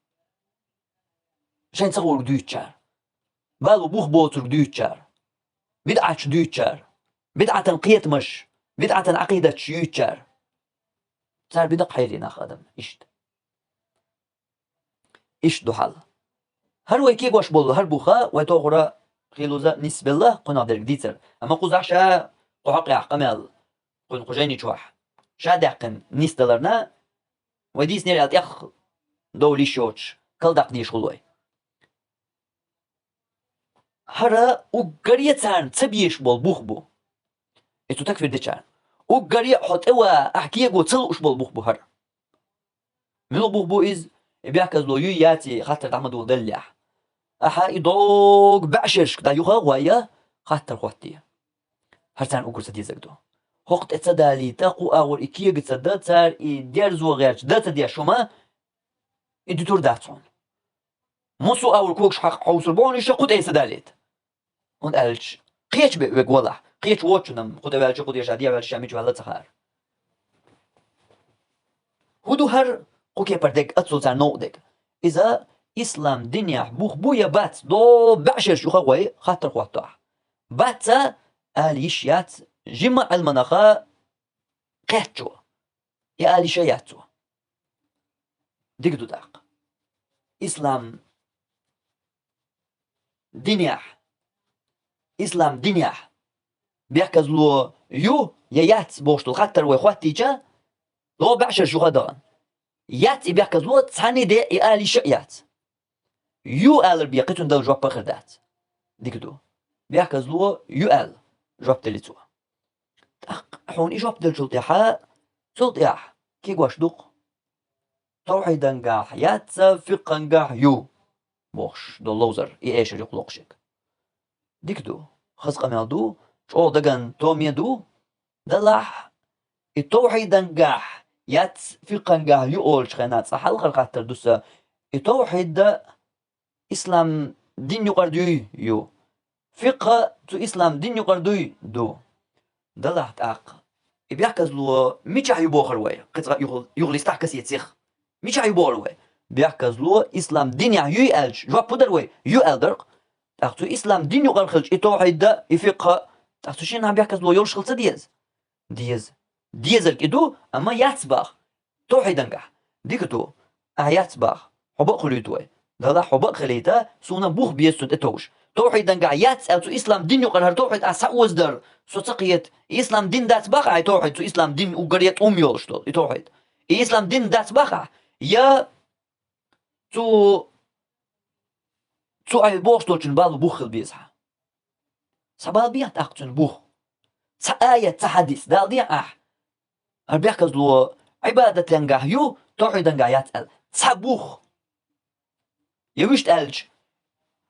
شين صغور دوتشار بالو بوخ بوتر دوتشار بدعة دوتشار بدعة تنقية مش بدعة عقيدة شيوتشار صار بدق حيري ناخ أدم إشت دو حل هر ويكيق واش بولو هر بوخا ويتوغرا خيلوزا نسبة الله قنا درق ديتر أما قوزعشا قحقي عقمال قن قجيني شوح شادقن نيستلرنا وديس نيرات يخ دولي شوتش كل دقني شغلوي هرا وقريتان تبيش بول بوخبو اتو تكفير ديشان وقرية حط اوا احكيه قو تلقش بول بوخبو هرا ملو بوخبو از بيحكز لو ياتي خاطر تعمدو دليح احا يدوق بعشش كدا يوخا غوايا خاطر خوتي هرتان أقول سدي زقدو وقت اتدالي تاقو أول إكيه قتصدا تار ديار زوغيرش دات ديار شما إدتور داتون موسو أول كوكش حق حوصل بوني شقود إيه سداليت und elch قيش بقوله قيش واتشنم خد بالش خد يشادي بالش شامي جوالا تخار هدو هر قوكي بردك أتصل تاع نودك إذا إسلام دنيا بوخ بويا بات دو بعشر شو خوي خاطر خواتح باتا آليشيات جمع المناخا قيتشو يا آليشياتو ديك داق إسلام دنيا إسلام دنيا بيحكز لو يو يات بوشتو خاطر وخواتيجا لو بعشر شو غدان يات بيحكز لو تاني دي آليشيات يو آل بيقيتون دل جواب بخردات ديك دو بيحكز لو يو آل جواب تلتو حون إجواب دل جلتيحا سلطيح كي قواش دوق توحيدا قاح ياتسا فقا قاح يو بوش دو لوزر إيش يقلقشك ديك دو خزق ميادو شو دقن تو ميادو دلح التوحيدا قاح ياتس فقا قاح يو أول شخينات صحال خلقاتر دوسا التوحيد إسلام دين يقردوي يو فقه تو إسلام دين يقردوي دو دلح تاق بيحكز لو ميشا يبوخر وي قطع يغلي استحكس يتسيخ ميشا يبوخر وي بيحكز لو إسلام دين يو ألج جواب بدر وي يو ألدرق تاق تو إسلام دين يقر خلج التوحيد دا يفقه تاق تو شين عم بيحكز لو يورش خلصة ديز الكدو أما ياتسباخ توحيدا قح ديكتو ياتسباخ حبق خليتوي دلا حبق خليتا سونا بوخ بيسون اتوش توحيدا قح ياتس تو إسلام دين يقر هر توحيد أسعوز در سوتقيت إسلام دين دات باقع توحيد تو إسلام دين وقريت يولشتو توحيد إسلام دين دات باقع يا تو أي بوخ تولشن بالو بوخ البيزها سبال بيات أقتن بوخ آية تحديث دال دي بيحكز لو عبادة ينقح يو توحيد ينقح يتقل تسبوخ يويشت ألج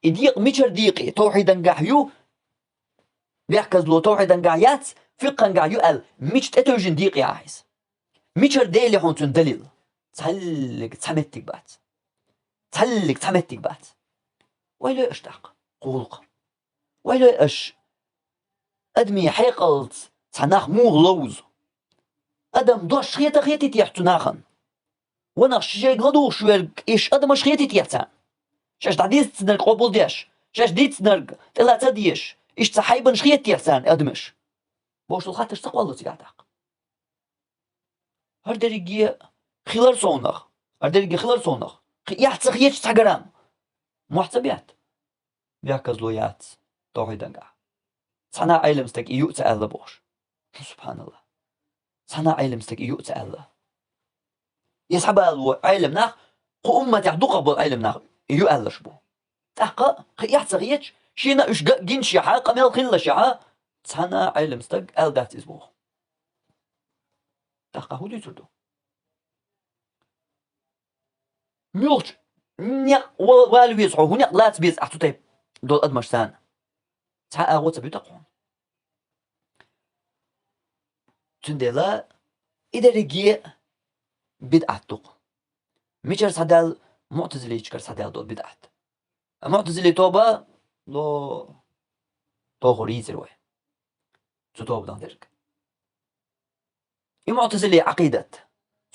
يديق ميشر ديقي توحيد ينقح يو بيحكز لو توحيد ينقح يات فقه ينقح يو أل ميشت اتوجن ديقي عايز ميشر ديلي حونتون دليل تسلق تسمتك بات تسلق تسمتك بات ويلو اشتاق قولق ويلو اش أدمي حيقلت تناخ موغ لوز أدم دوش خيتي تيحتو ناخن وناخ شي غدو شويرك إيش أدم مش خيتي تيحتان شاش تعديس تنرق قبول ديش شاش ديت تنرق تلا تديش إيش تحيبن شخيت تيحتان أدمش بوش الخاطر تقوالو تيحتاق هر دريجي خلال صونخ هر دريجي خلال صونخ يحت خيتش تحقرام محتبيات بيحكز لويات توحيدنقع صنع علمستك إيو تألا بوش سبحان الله صنع علمستك إيو تألا يسحب علم ناخ قو أمة يحدوق بالعلم ناخ إيو ألش بو تحقا يحت خيتش شينا إش جين شيحا قميل خلا شيحا صنع علمستك أل دات إزبوخ تحقا هو دي تردو ميوش نيق والو يسعو هنيق لا تبيز أحتو تيب دول أدمش سان تحقا غوت بيتقون تندلا إذا رجي بدعتق ميشر سدال معتزلي يشكر سدال دول بدعت معتزلي توبة لو توغري زروي توب دان درك معتزلي عقيدة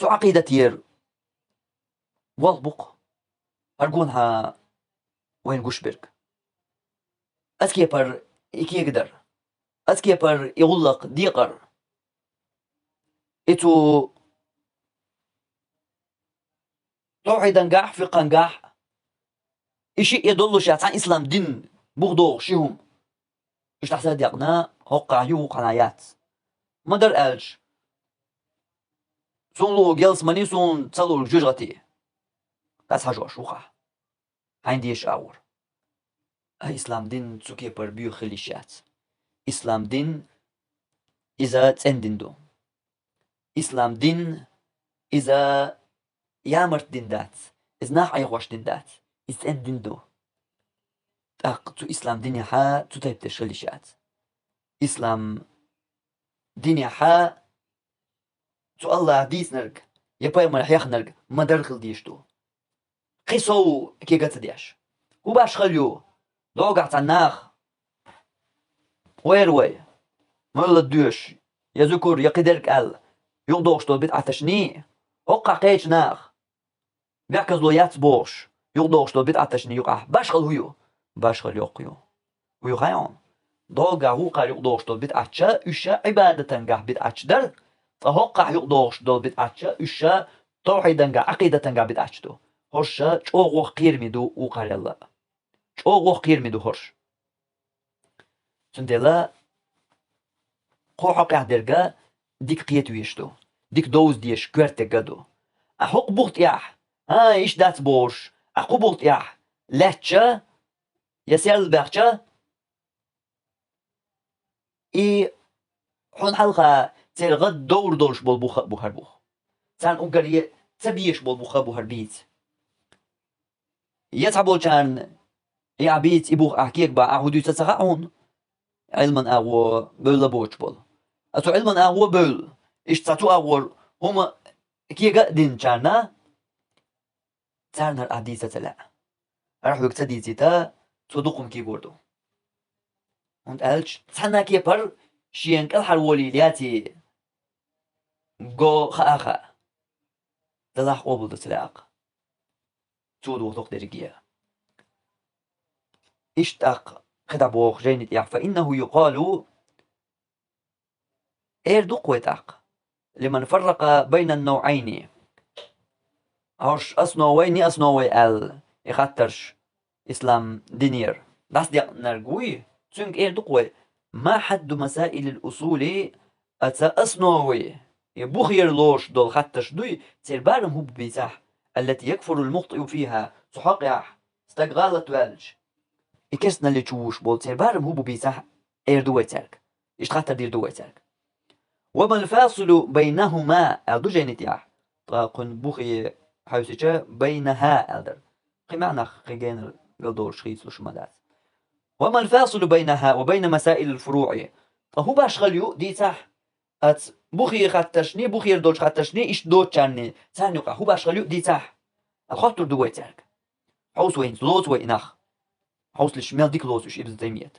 سو عقيدة ير والبق أرجونها وين قشبرك أسكي بر إكي يقدر أسكي بر يغلق ديقر إتو توحيدا نقاح فقه نقاح إشي يدلو شيء عن إسلام دين بغضو شيهم إيش تحسن ديقنا هقع يو قنايات ما در ألج سون لو جلس مني سون تصلوا الجوجتي كاس حاجة شوخة عندي إيش أور إسلام دين تسوكي بر بيو خليشات إسلام دين إذا تندين دو إسلام دين إذا يامرت دين دات إذا ناح أيغوش دين دات إذا تندين دو zu Islam dinia ha zu taibte schrillishat. Islam dinia ha zu Allah diisnerg. Je paimar yachnerg madarkhil diishtu. قيسو كي قتدياش وباش خليو دوقعت عناخ ويروي مولد دوش يذكر يقدرك ال يقدوش دول بيت عتشني وقع قيش ناخ بيعكز لو ياتبوش يقدوش دول بيت عتشني يقع باش خليو باش خليو قيو ويغايون دوقع وقع يقدوش دول بيت عتشا اشا عبادة قاع بيت عتشدر فهوقع يقدوش دول بيت عتشا اشا توحيدا قاع عقيدة قاع بيت عتشدو هرشا چوغوخ قيرميدو وقال الله چوغوخ قيرميدو هرش سندلا قوحا قاعدرقا ديك قيتو يشتو ديك دوز ديش كوارتك قدو احق بوغت ياح ايش دات بوش احق بوغت ياح لاتشا يسيال باخشا اي حون حلقة تير غد دور دورش بول بوخر بوخ تان اوغر تبيش بول بوخر بيت يتعبول كان يعبيت يبوخ احكيك با اهودو تتغاون علما اغو بول بوش بول اتو علما اغو بول ايش تاتو اغور هما كيغا دين كانا تارنا الاديسة تلا راح يكتدي زيتا صدقهم كي بوردو وانت قالش تحنا كي بر شينك الحرولي لياتي جو خاخا تلاح قبل تلاق تودو تقدر جيا اشتاق خدابوخ جينت يع فإنه يقال اردق وتاق لمن فرق بين النوعين هرش أصنويني أصنوي ال يخطرش إسلام دينير داس دي نرجوي تونك اردق ما حد مسائل الأصول أتا أصنوي يبخير لوش دول خطش دوي تربارم هو بيتاح التي يكفر المخطئ فيها تحقق استقغالت والج إكسنا اللي تشوش بول تربارم هو بيتاح اردوي ترك إيش خاطر دير دوي ترك وما الفاصل بينهما أدو جينيتياح تراقن بخي حيث بينها أدر قمعنا خيجين قلدور شخيص لشمالات وما الفاصل بينها وبين مسائل الفروع فهو باش خليو ديتاح ات بخي خطشني بخي يردوش خطشني إيش دوت شاني ثاني هو باش خليو ديتاح الخاطر دوي ترك حوس وين لوز وينخ حوس الشمال ديك لوز وش ابن تيمية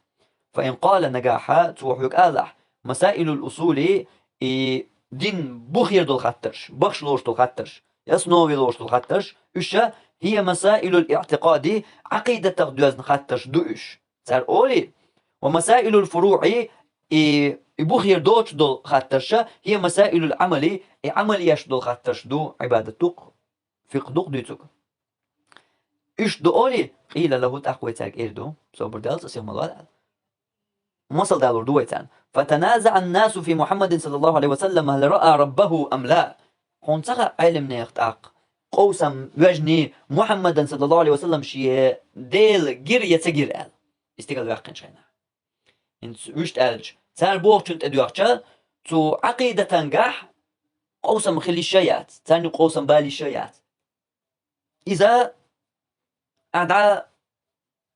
فإن قال نجاحا توحيك آلح مسائل الأصول دين بخير دول خطرش بخش لوش دول خطرش يسنوي لوش دول خطرش إيشا هي مسائل الاعتقاد عقيدة تغدوز نخطرش دوش صار أولي ومسائل الفروع بخير دوش دول خطرش هي مسائل العمل عمل يش دول خطرش دو عبادتك فقدوك دوتك إيش دو أولي قيل له تقوي تاك إيردو صبر دالس أسيغ ملال مصل دالور دويتان فتنازع الناس في محمد صلى الله عليه وسلم هل رأى ربه أم لا خونتغى علم نيختاق قوسم وجني محمد صلى الله عليه وسلم شي ديل جير يتجير آل استيقال واقعين شينا انت وشت آلج تار بوغ تنت ادواقشا تو عقيدة تنقح قوسم خلي الشيات تاني قوسم بالي الشيات إذا أدعى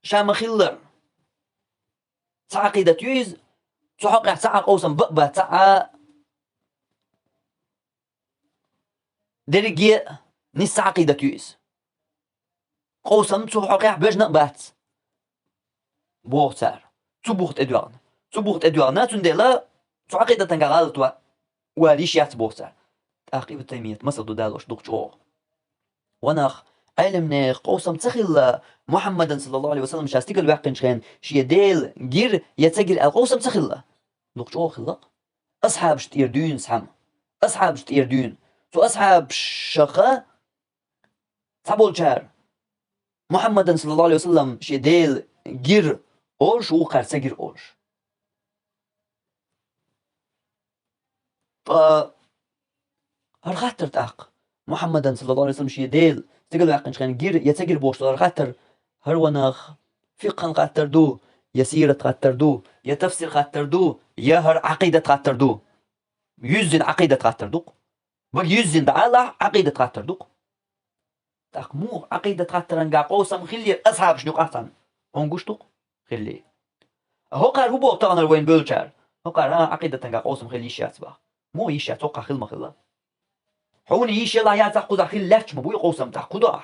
شام خلر تعقيدة يوز تحقق تعا قوسم بقبة تعا درجي نس عقيدة يوز قوسم تحقق بجنا بات بوغتار تبوغت ادوارنا تندلا تعقيدة تنقالتوا وريشيات بوغتار تعقيب تيمية مصر دالوش دوغجوغ ونخ علم نخ قوسم تخيل محمد صلى الله عليه وسلم شاستيق الواقع شخين شي ديل جير يتجير القوسم تخيل دوغجوغ خلق أصحاب شتيردون سحم أصحاب شتيردون تو أصحاب شخا تابول جار محمد صلى الله عليه وسلم شي ديل جير أوش وقار سجير أوش ف هرخاتر تاق محمد صلى الله عليه وسلم شي ديل تقل واقع شخين جير يتجير بوش هرخاتر هرونخ فقه خاتر دو يسيرة خاتر دو يتفسير خاتر دو يهر عقيدة خاتر دو يزن عقيدة خاتر دو بل يزن دعالة عقيدة خاتر دو تاق مو عقيدة خاتر انقا قوسم خلي أصحاب شنو قاتن هنقوش دو خلي هو قال هو بوقتنا وين بولشار هو قال عقيدة تنقع قوسم خلي شات بقى مو يشات توقع خل ما خلا حوني يش يلا يا تأخذ خل لفتش مبوي قوسم تأخذه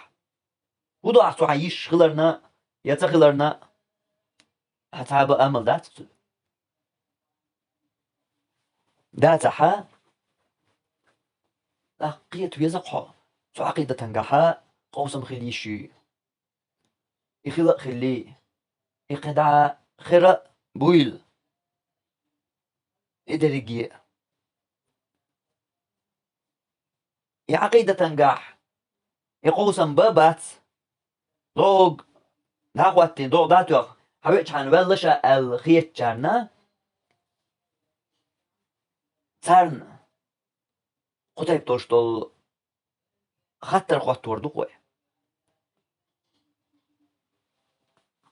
خذه سو عيش خلرنا يتخلرنا هتعب أمل دات حا قيت ويزقها سو عقيدة تنقعها قوسم خلي شي يخلق خلي يقدع خرق بويل إدريجي عقيدة تنقح يقوسم بابات دوغ ناقواتين دوغ داتوغ حبيتش حنبلش الخيط جارنا تارن قطيب توشتول خطر قواتور دوغوي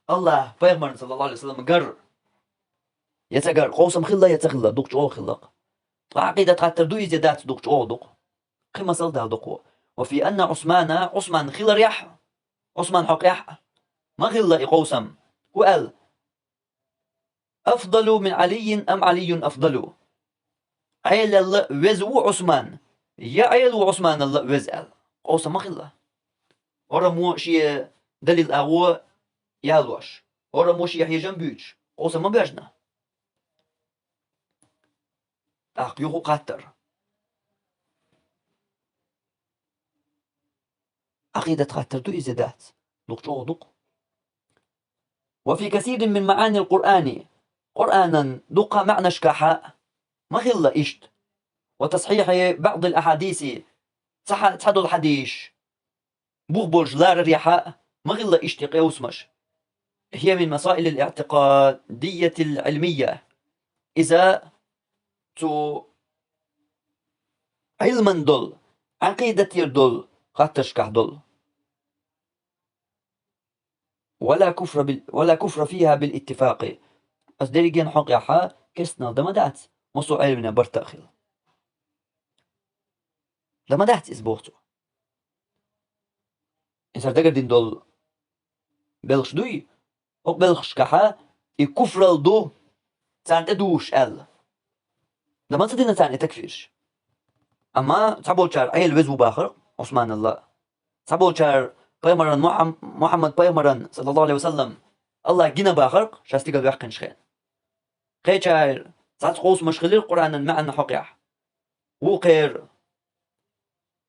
الله بيغمر صلى الله عليه وسلم قر يتقر قوسم خلا يتخلا دوغ جو خلق عقيدة خطر دو يزيدات دوغ جو دوغ قيمة صلدها دوغو وفي أن عثمان خلر يح عثمان حق يح ما خلا يقوسم وقال أفضل من علي أم علي أفضل عيل الله وزو عثمان يا عيل وعثمان الله وزال قوسم ما خلا ورا مو شي دليل أغو يالوش ورا مو شي يحيى جنبيش قوسم ما بيجنا يوخو قاتر عقيدة قاتر دو إزدات دوق وفي كثير من معاني القرآن قرآنا دق معنى شكاحة ما خلا إشت وتصحيح بعض الأحاديث تحدو الحديث بوغبولج لار الريحاء ما خلا إشتقي وسمش هي من مسائل الاعتقادية العلمية إذا تو علما دول عقيدة يردول خاتشكح دول ولا كفر فيها بالاتفاق أصدريجين حقيقة كسنا دمدات مصو علمنا برتاخل دمدات إسبوغتو إنسان دقردين دول بلغش دوي أو بلغش كحا يكفر الدو تان تدوش لما تدينا تان تكفيرش أما تعبول شار عيل وزو باخر عثمان الله تعبول شار بيمرن محمد بيمرن صلى الله عليه وسلم الله جينا باخر شاستيقل بيحقن شخين قيت شار تعت قوس مشغلير قرآن معنا حقيح وقير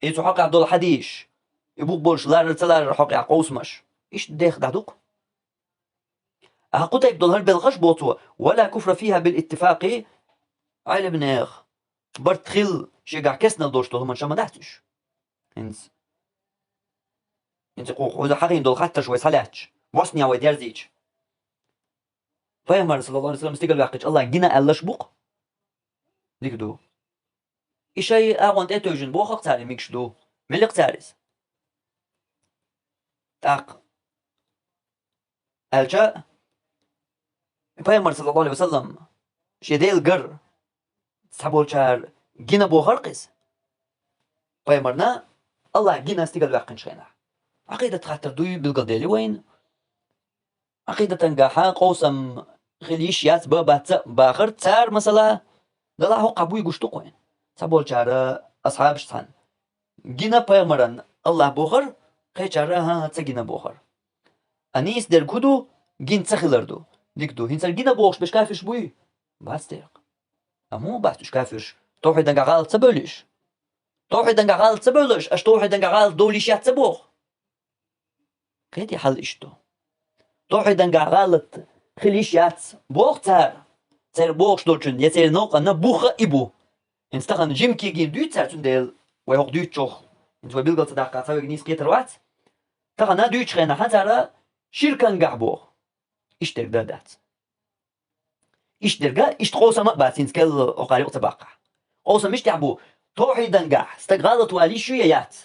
إيتو حقيح دول حديش يبوك بولش لار تلار حقيح قوس مش إيش ديخ دعدوك أقول دول هل بالغش بوتو ولا كفر فيها بالاتفاق عيل بنيخ برتخل شيقع كسنا دوشتو من شما دحتش انت قوق وإذا حقين دول حتى شوي صلاتش وصنيا ويديرزيش فيامر صلى الله عليه وسلم استيقل باقيش الله جينا ألاش بوق ديك دو إشي أغوانت إتوجن بوخ اقتاري ميكش دو ملي اقتاريس تاق ألجا فيامر صلى الله عليه وسلم شيديل قر تحبول شار جينا بو خرقس فيامرنا الله جينا استيقل باقين شينا عقيدة خاطر دوي بالقديلي وين عقيدة تنقاحا قوسم خليش يات بابات باخر تار مثلا دلا هو قبوي قشتو وين تحبول شار أصحاب شتان جينا بيامرن الله بوخر خي شار ها تسجينا بوخر أنيس در كدو جين تسخلردو ديك دو هنسر جينا بوخش بش كافش بوي باستيق أمو باستش كافش توحي دنقا غالت سبوليش توحي دنقا غالت سبوليش أش توحي دنقا غالت دوليش يات سبوخ كيدي حل إشتو توحي دنقا غالت خليش يات بوخ تار بوخش دولشن يتير نوقا نبوخ إبو انستخن جيم كي جيم دوت تار تنديل ويوخ دوت شوخ انتو بيلغل تداقا تاوي جنيس كيتر وات تخنا دوت شخينا حتى شركن قعبوخ إشتر دادات إشترقا إشتقوسا مقباتين سكال أقاريق تباقع قوسا مش تعبو توحي دنقا استقغالت والي شويات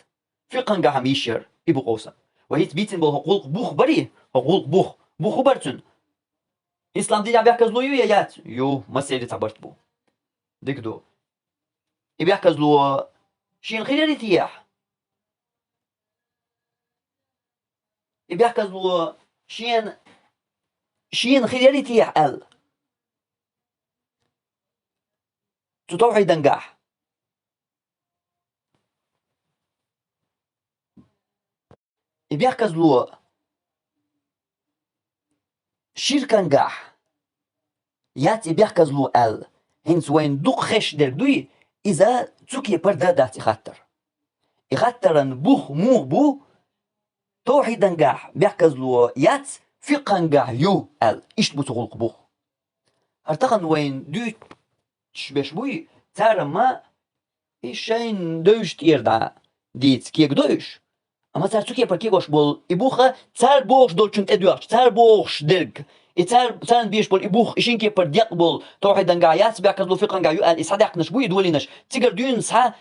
فقن قاها ميشير إبو قوسا وهي تبيتن بالحقوق بوخ بري حقوق بوخ برتن إسلام دي بيحكز لو يويات يو ما سيدي تعبرت بو ديك دو يبيحكز لو شين خيري تياح يبيحكز لو شين شين خيريتي ال توحيدا قاح بيحكز لو شركا قاح ياتي بيحكز لو ال هنس وين دوق خش در دوي إذا تسوكي بردا داتي خطر يخطرن بوخ مو بو توحيدا قاح بيحكز لو يات فقا قاح يو ال إشت بو تغلق بوخ هرتقن وين دوي تشبش بوي تارا ما إشين دوش تيردا ديت كيك دوش أما تار تسوكي بر كيكوش بول إبوخا تار بوخش دول چنت إدوارش تار بوخش درك تار بيش بول إبوخ إشين كي بر ديق بول توحيدا قاح يات بيحكز لو فقا قاح يو ال إسا ديقنش بوي دولينش تيقر دون سا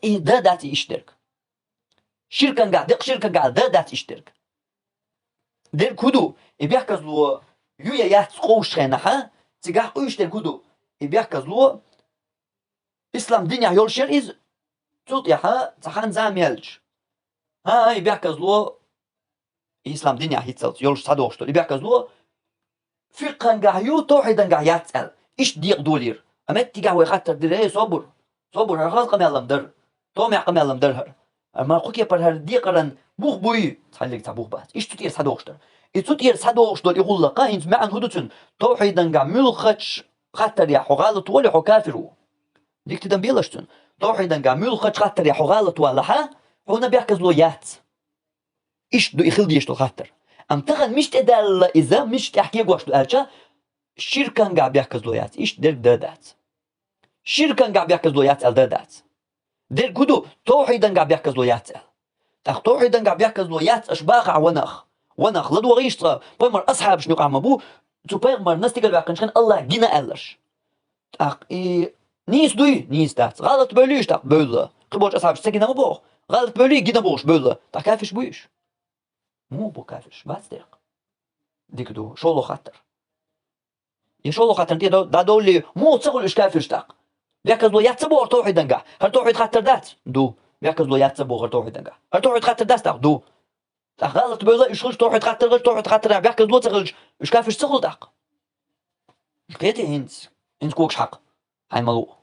دا داتي إش درك شركا قاع دق شركا قاع دات اشترك دير كودو يبيحكز لو يويا يات قوش خينها تيقاح قوشتر كودو يبيحكز لو اسلام دنيا يول شر إز تلت يحا تخان زام يلج ها يبيحكز لو اسلام دنيا هيتسلت يولش صدوشتر يبيحكز لو فقا قاع يو توحيدا قاع ياتسأل إش ديق دولير أما تيقاح ويخاطر دير صبر صبر هرخاص قم يالم در تومي قم يالم درهر أما خوكي بر هر ديقرن بوخ بوي تخليك تبوخ بات إيش تطير صدوشتر تطير صدوشتر يقول لك إنت معن هدوتن توحيدا قاع ملخش خاطر يا حغالط ولا حكافرو ديك تدن بيلشتن توحيدا قاع ملخش خاطر يا حغالط ولا ها هنا بيحكز له يات إيش دو يخل ديشتو خاطر أم تغن مش تدل إذا مش تحكي قوش دو ألشا شركا قاع بيحكز له يات إيش در دادات شركا قاع بيحكز له يات الدادات دير كودو توحيدا قاع بيحكز له ياتسأل تاخ توحيدا قاع بيحكز له يات أشباقع ونخ لدو غيشترا بيمر أصحاب شنو قاع مبو تو بيمر ناس تقل باقن شكن الله جينا ألش تاخ نيس دوي نيس تات غلط بوليش تاخ بولا قبوش أصحاب سكينة مبوخ غلط بولي جينا بوش بولا تاخ كافش بويش مو بو كافش بس ديق ديك دو شولو خاطر يشولو خاطر دا دولي مو تسغل إش كافش تاخ بيحكز له ياتسبو توحيدا قاع هل توحيد خاطر دات دو بيحكز له ياتسبو غير توحيدا قاع هل توحيد خاطر دات تاخ دو تاخ غلط بولا إيش خلش توحيد خاطر غير توحيد خاطر بيحكز له تغلش إش كافش تغل تاخ قيتي هنت كوكش حق هاي ملو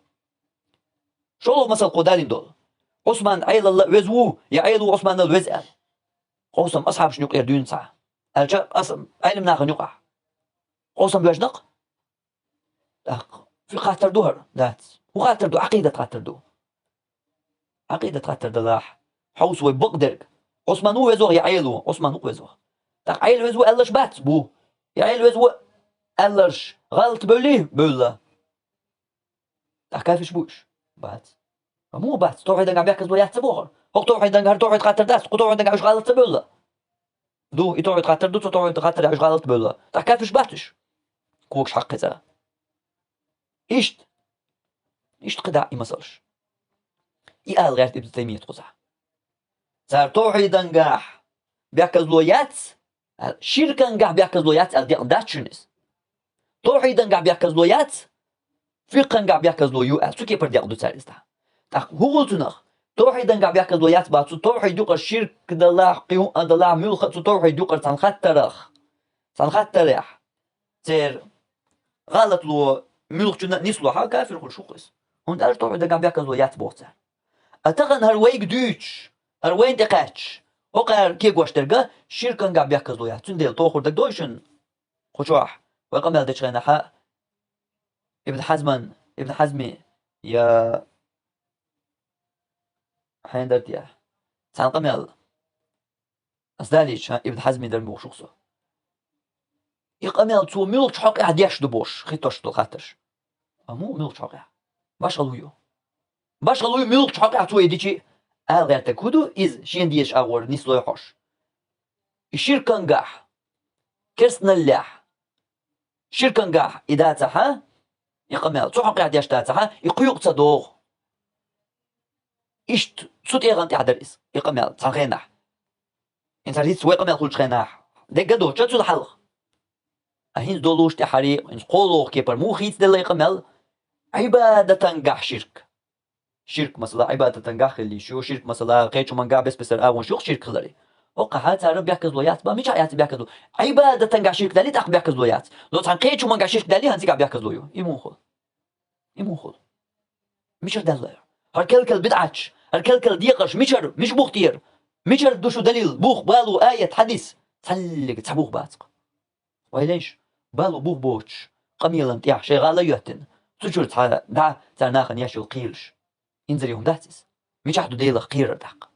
شولو مثل قدالين دول عثمان عيل الله وزوو يا عيلو عثمان الوزال قوسم أصحاب شنو قير دون ساعة الجا أصلا علم ناخن يقع قوسم بيجنق في خاطر دوهر دات وخاطر دو عقيدة خاطر دو عقيدة خاطر دلاح حوس وبقدرك عثمان هو وزوغ يا عيلو عثمان هو وزوغ تاق عيل وزو ألش بات بو يا عيل وزو ألش غلط بوليه بولا تاق كيفش بوش بات مو بات توحيدا قاع بيحكز له يحسبوها هو توحيدا قاع توحيد خاطر داس توحيدا قاع غلط بولا دو يتوحيد خاطر دو توحيد خاطر قاع غلط بولا تاق كيفش باتش كوكش حق ذا إيش قدع يمسلش يقال غير ابن تيمية قزح صار توحيدا قاع بيحكز له يات شركا قاع بيحكز له يات الدي داتشنس توحيدا قاع بيحكز له يات فقا قاع بيحكز له يو سو كيبر دي قدو تسالستا تاق هو تنخ توحيدا قاع بيحكز له يات باتو توحيد يقر شرك دلاح قيو دلاح ملخ توحيد يقر تنخت ترخ تنخت تريح تير غلط له ملخ جنا نسلو حا كافر كل شخص هون دار توحيدا قاع بيحكز له يات بوتا أتغن هالويك دوتش هالوين دقاتش وقال كي قواشترقا شركا قاع بيحكز له يات تنديل توخر دك دوشن خشواح ويقام يالدش غينا حا ابن حزمي يا حين درت يا سان قميل أصداليش ابن حزمي در موخ شخصه يقاميل تو ملك حق احد يشدبوش خيطوش دو خاطرش مو ملك حق باش غلويو ملك حق احد تو يديشي غير تكودو إز شين ديش أغور نسلو يحوش الشركة نقاح كرسنا اللاح شركة نقاح إذا تحا يقاميل تو حق احد يشتاتها يقيوق تصدوغ إشت صوت إيغان تعدرس يقاميل تنخيناح إنت ريت سوي قاميل كل خيناح دك قدو جاتو الحلق أهين دولوش تحريق إنت قولوغ كيبر مو خيت دل يقاميل عبادة تنقاح شرك مثلا عبادة تنقاح اللي شو شرك مثلا قيتشو منقاح بس بسر آون شوخ شرك خلري وقع هذا بيحكز لويات با مش عيات بيحكز عبادة قاشيك دالي تاق بيحكز لويات لو تنقيت شو من قاشيك دالي هنسيق بيحكز لويو يموخل مش دلع هالكلكل بدعتش هالكلكل ديقش مش بوختير مشر دوشو دليل بوخ بالو آية حديث تسلق تسبوخ باتق ويليش بالو بوخ بوش قميلا تيح شي غالا يهتن تجور دع تاناخن ياشو قيلش ينزل يوم داتس مش عدو ديلا قير دق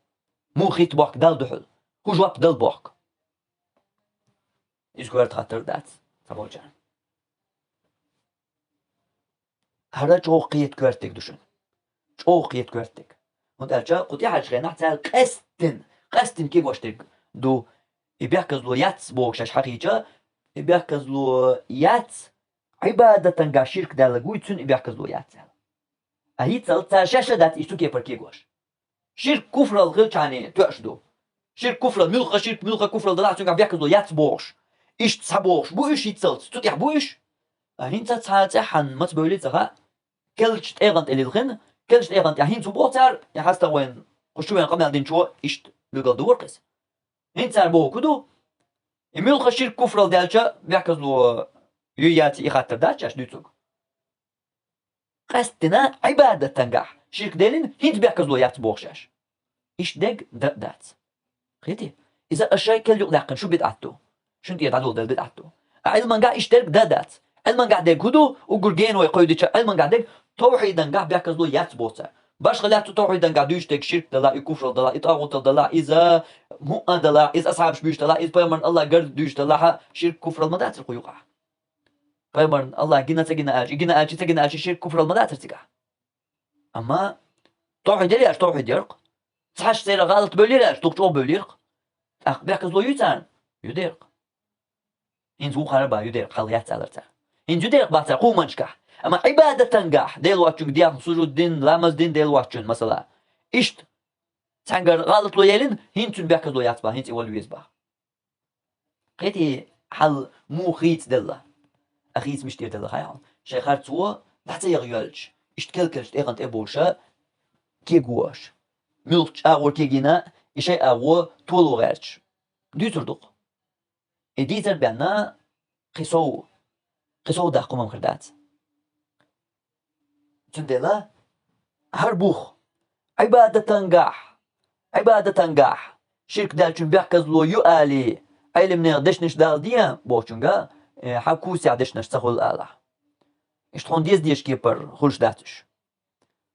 مو خيت بوك دال دحل هو جواب دل بوك يسكوير خاطر دات سبوجان هرا جوقيت كورتك دوشن جوقيت كورتك وانت قد يحاج غير نحتال قستن كي واشتك دو يبيحكز لو ياتس بوكشاش حقيقة يبيحكز لو ياتس عبادة قا شرك دالقوي تسن يبيحكز لو ياتس أهيت سلطة شاشة دات إشتو كي بركيقوش شرك كفر الغير يعني تأشدو شرك كفر الملخة شرك ملخة كفر الضلاع تسن يبيحكز لو ياتس بوش إش تسابوش بو إش يتسلط تتيح بو إش أهين تتحن متبولي تغا كلش تأغنت إلي الغن كلش تأغنت أهين تبوتر يحاستا وين قشوين قمنا دين شو إشت لقل دور قس هين تسار بو كدو يملخة شرك كفر الدالجا بيحكز لو ياتي إخاتر داتشاش دوتوك قستنا عبادة تنجح شرك دالين هينت بيحكز لو ياتي بوخشاش إيش دق دات خيتي إذا الشيء كل يقدعقن شو بدعتو شنت يدعو دال بدعتو علما قاع إيش دق دات علما قاع دق هدو وقرجين ويقيدش علما قاع دق توحيدا قاع بيحكز لو ياتي بوتا باش خلاتو توحيدا قاع دوش دق شرك دلا كفر دلا إطاغوت دلا إذا مؤ دلا إذا أصحاب شبيش دلا إذا بيمن الله قرد دوش دلا شرك كفر المدات القيوقع بيمن الله جنا أجي شرك كفر المدات تقع أما توحيد ليش توحيد يرق صحش سير غلط بوليرش توقعو بوليرق بيحكز لو يتان يديرق إن زو خربا يديرق خليات سالرتا إن يديرق باتر قومنشكح أما عبادة تنجح ديل واتشوك ديان سجود دين لامز دين ديل واتشون مثلا إشت تنجر غلط لو يلين هنتون بيحكز لو ياتبا هنت إول يزبا قيتي حل مو خيت دلا أخيت مش دلا خيال شيخار توا حتى يغيالج إشت كلكش إيغنت إبوشا كي قواش ملك أغور كي جينا إشي أغور تولو غيرش ديتردق إديتر بأننا قصو داقو ممخردات تندلا هربوخ عبادة تنجح شرك دالشون بيحكز لو يؤالي علم نغدشنش دال ديا بوشنجا حكوسي عدشنش تخل آلا إشتخون ديش كيبر خلش داتش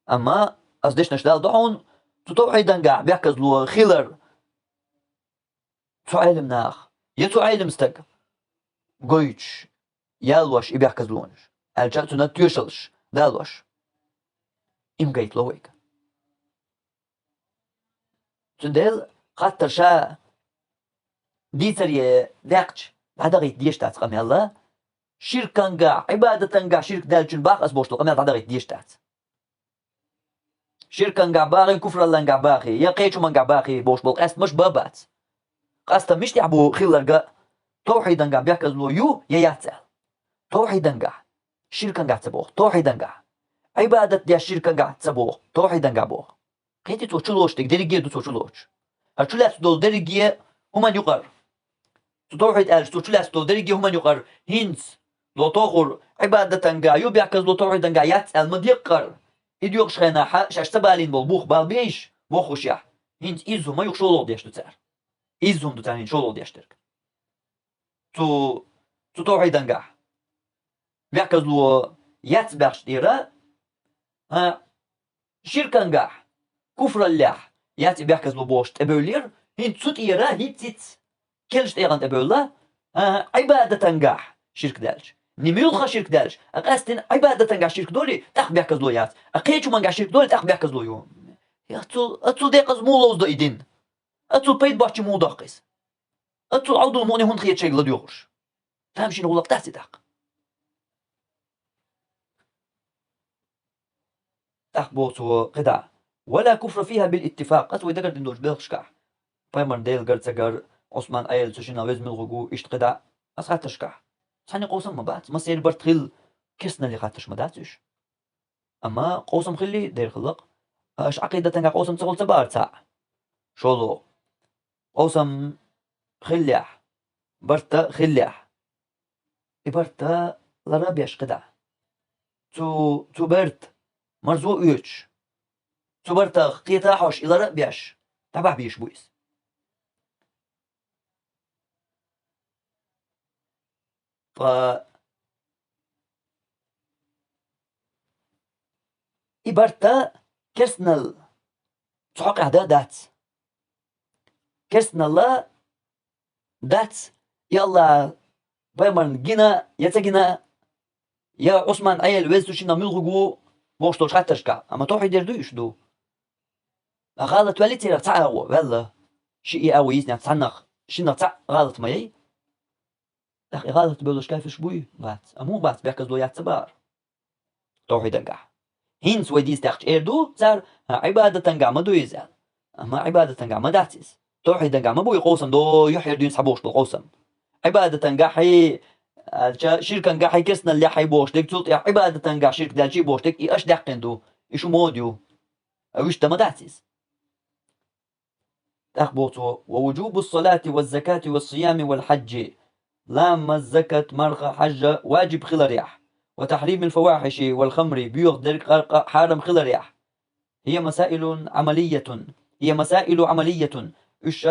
أما أصدشنش دال دحون توحيدا قاع بيحكز لو خيلر تو علم ناخ يتو علم ستك قويتش يالوش يبيحكز لونش الجاتو نتيوشلش دالوش إم قيت لويك تندل خاطر شا ديتر داقش هذا غيت ديش تات قام يلا شركان قاع عبادة قاع شرك دالجن باق أسبوش قام هذا غيت ديش تات شركان قاع باقي كفر الله قاع باقي يا قيتشو من قاع باقي بوش بول قاست مش بابات قاستا مش تعبو خيلر قاع توحيدا قاع بيحكز لو يو ياتسال توحيدا قاع شركان قاع تبوخ توحيدا قاع عبادة ديال شركان قاع تبوخ توحيدا قاع بوخ قيتي توشلوش تك ديريجي دو توشلوش هتشلات دول ديريجي هما يقر توحيد ألش توشلات دول ديريجي هما يقر هينز لو توخر عبادة قاع يو بيحكز لو توحيدا قاع ياتسال مديقر إديوق شخينا شاش تبالين بوخ بالبيش بوخوش يح هينز إزو ما يخشولو ديش تتسار إزهم دو تانين شولو ديشترك تو توحيدا قاع بيحكز لو ياتسباخش ديرا شركان قاع كفر الله ياتي بيحكز لو بوش تبولير هين تسوت إيرا هيتيت كلش تيغان تبولا عبادة قاع شرك دالج نميلخا شرك دالج أقاستن عبادة قاع شرك دولي تاخ بيحكز لو يات أقيتشو من قاع شرك دولي تاخ بيحكز لو يوم أتو ديقز مولوز دا إدين أتو بيت باشي مو داقس أتو عودو الموني هون خيات شيء لديوغش فهم شنو غلق تحتي تاق تاخ بوتو قدع ولا كفر فيها بالاتفاق أتو إذا قرد ندوش بلغشكع بايمر ديل قرد سقر عثمان أيل تشينا ويزم الغقو إشت قدع أسخات تشكع ساني قوسم ما بات ما سير برتخل كسنا اللي خاتش ما داتش أما قوسم خلي دير خلق أش عقيدة تنقع قوسم تغل تبار تاع شولو قوسم خليح برتا خليح إبرتا لرابيش قدع تو برت مرزو üç تو برتا قيتا حوش إلى رابيش تبع بيش بويس ف إبرتا كرسنل تحق أهدا دات كرسنل لا دات يلا بايمرن جينا يتجينا يا عثمان عيل وزتو شينا ملغو بوشتو شاتشكا أما توحي دير دوش دو غلط ولي تيرا تعاو ولا شيء أو يزني تصنخ شينا تع غلط ماي أخي غلط بلوش كيف شبوي بات أمو بات بيحكز دو يعتبر توحي دنقح هينس وديس تحت إردو صار عبادة تنقع ما دو يزال أما عبادة تنقع ما داتيس توحي دنقع ما بوي قوسم دو يحير دين صبوش بالقوسم عبادة تنقع حي شركة نقع حي كسنا اللي حي بوش ديك تلط عبادة تنقع شركة دالشي بوش ديك إيش دقن دو إيشو موديو أوش ما داتيس أخبطوا ووجوب الصلاة والزكاة والصيام والحج لام الزكاة مرخى حج واجب خلريح وتحريم الفواحش والخمر بيوغ درق حرم خلريح هي مسائل عملية إيش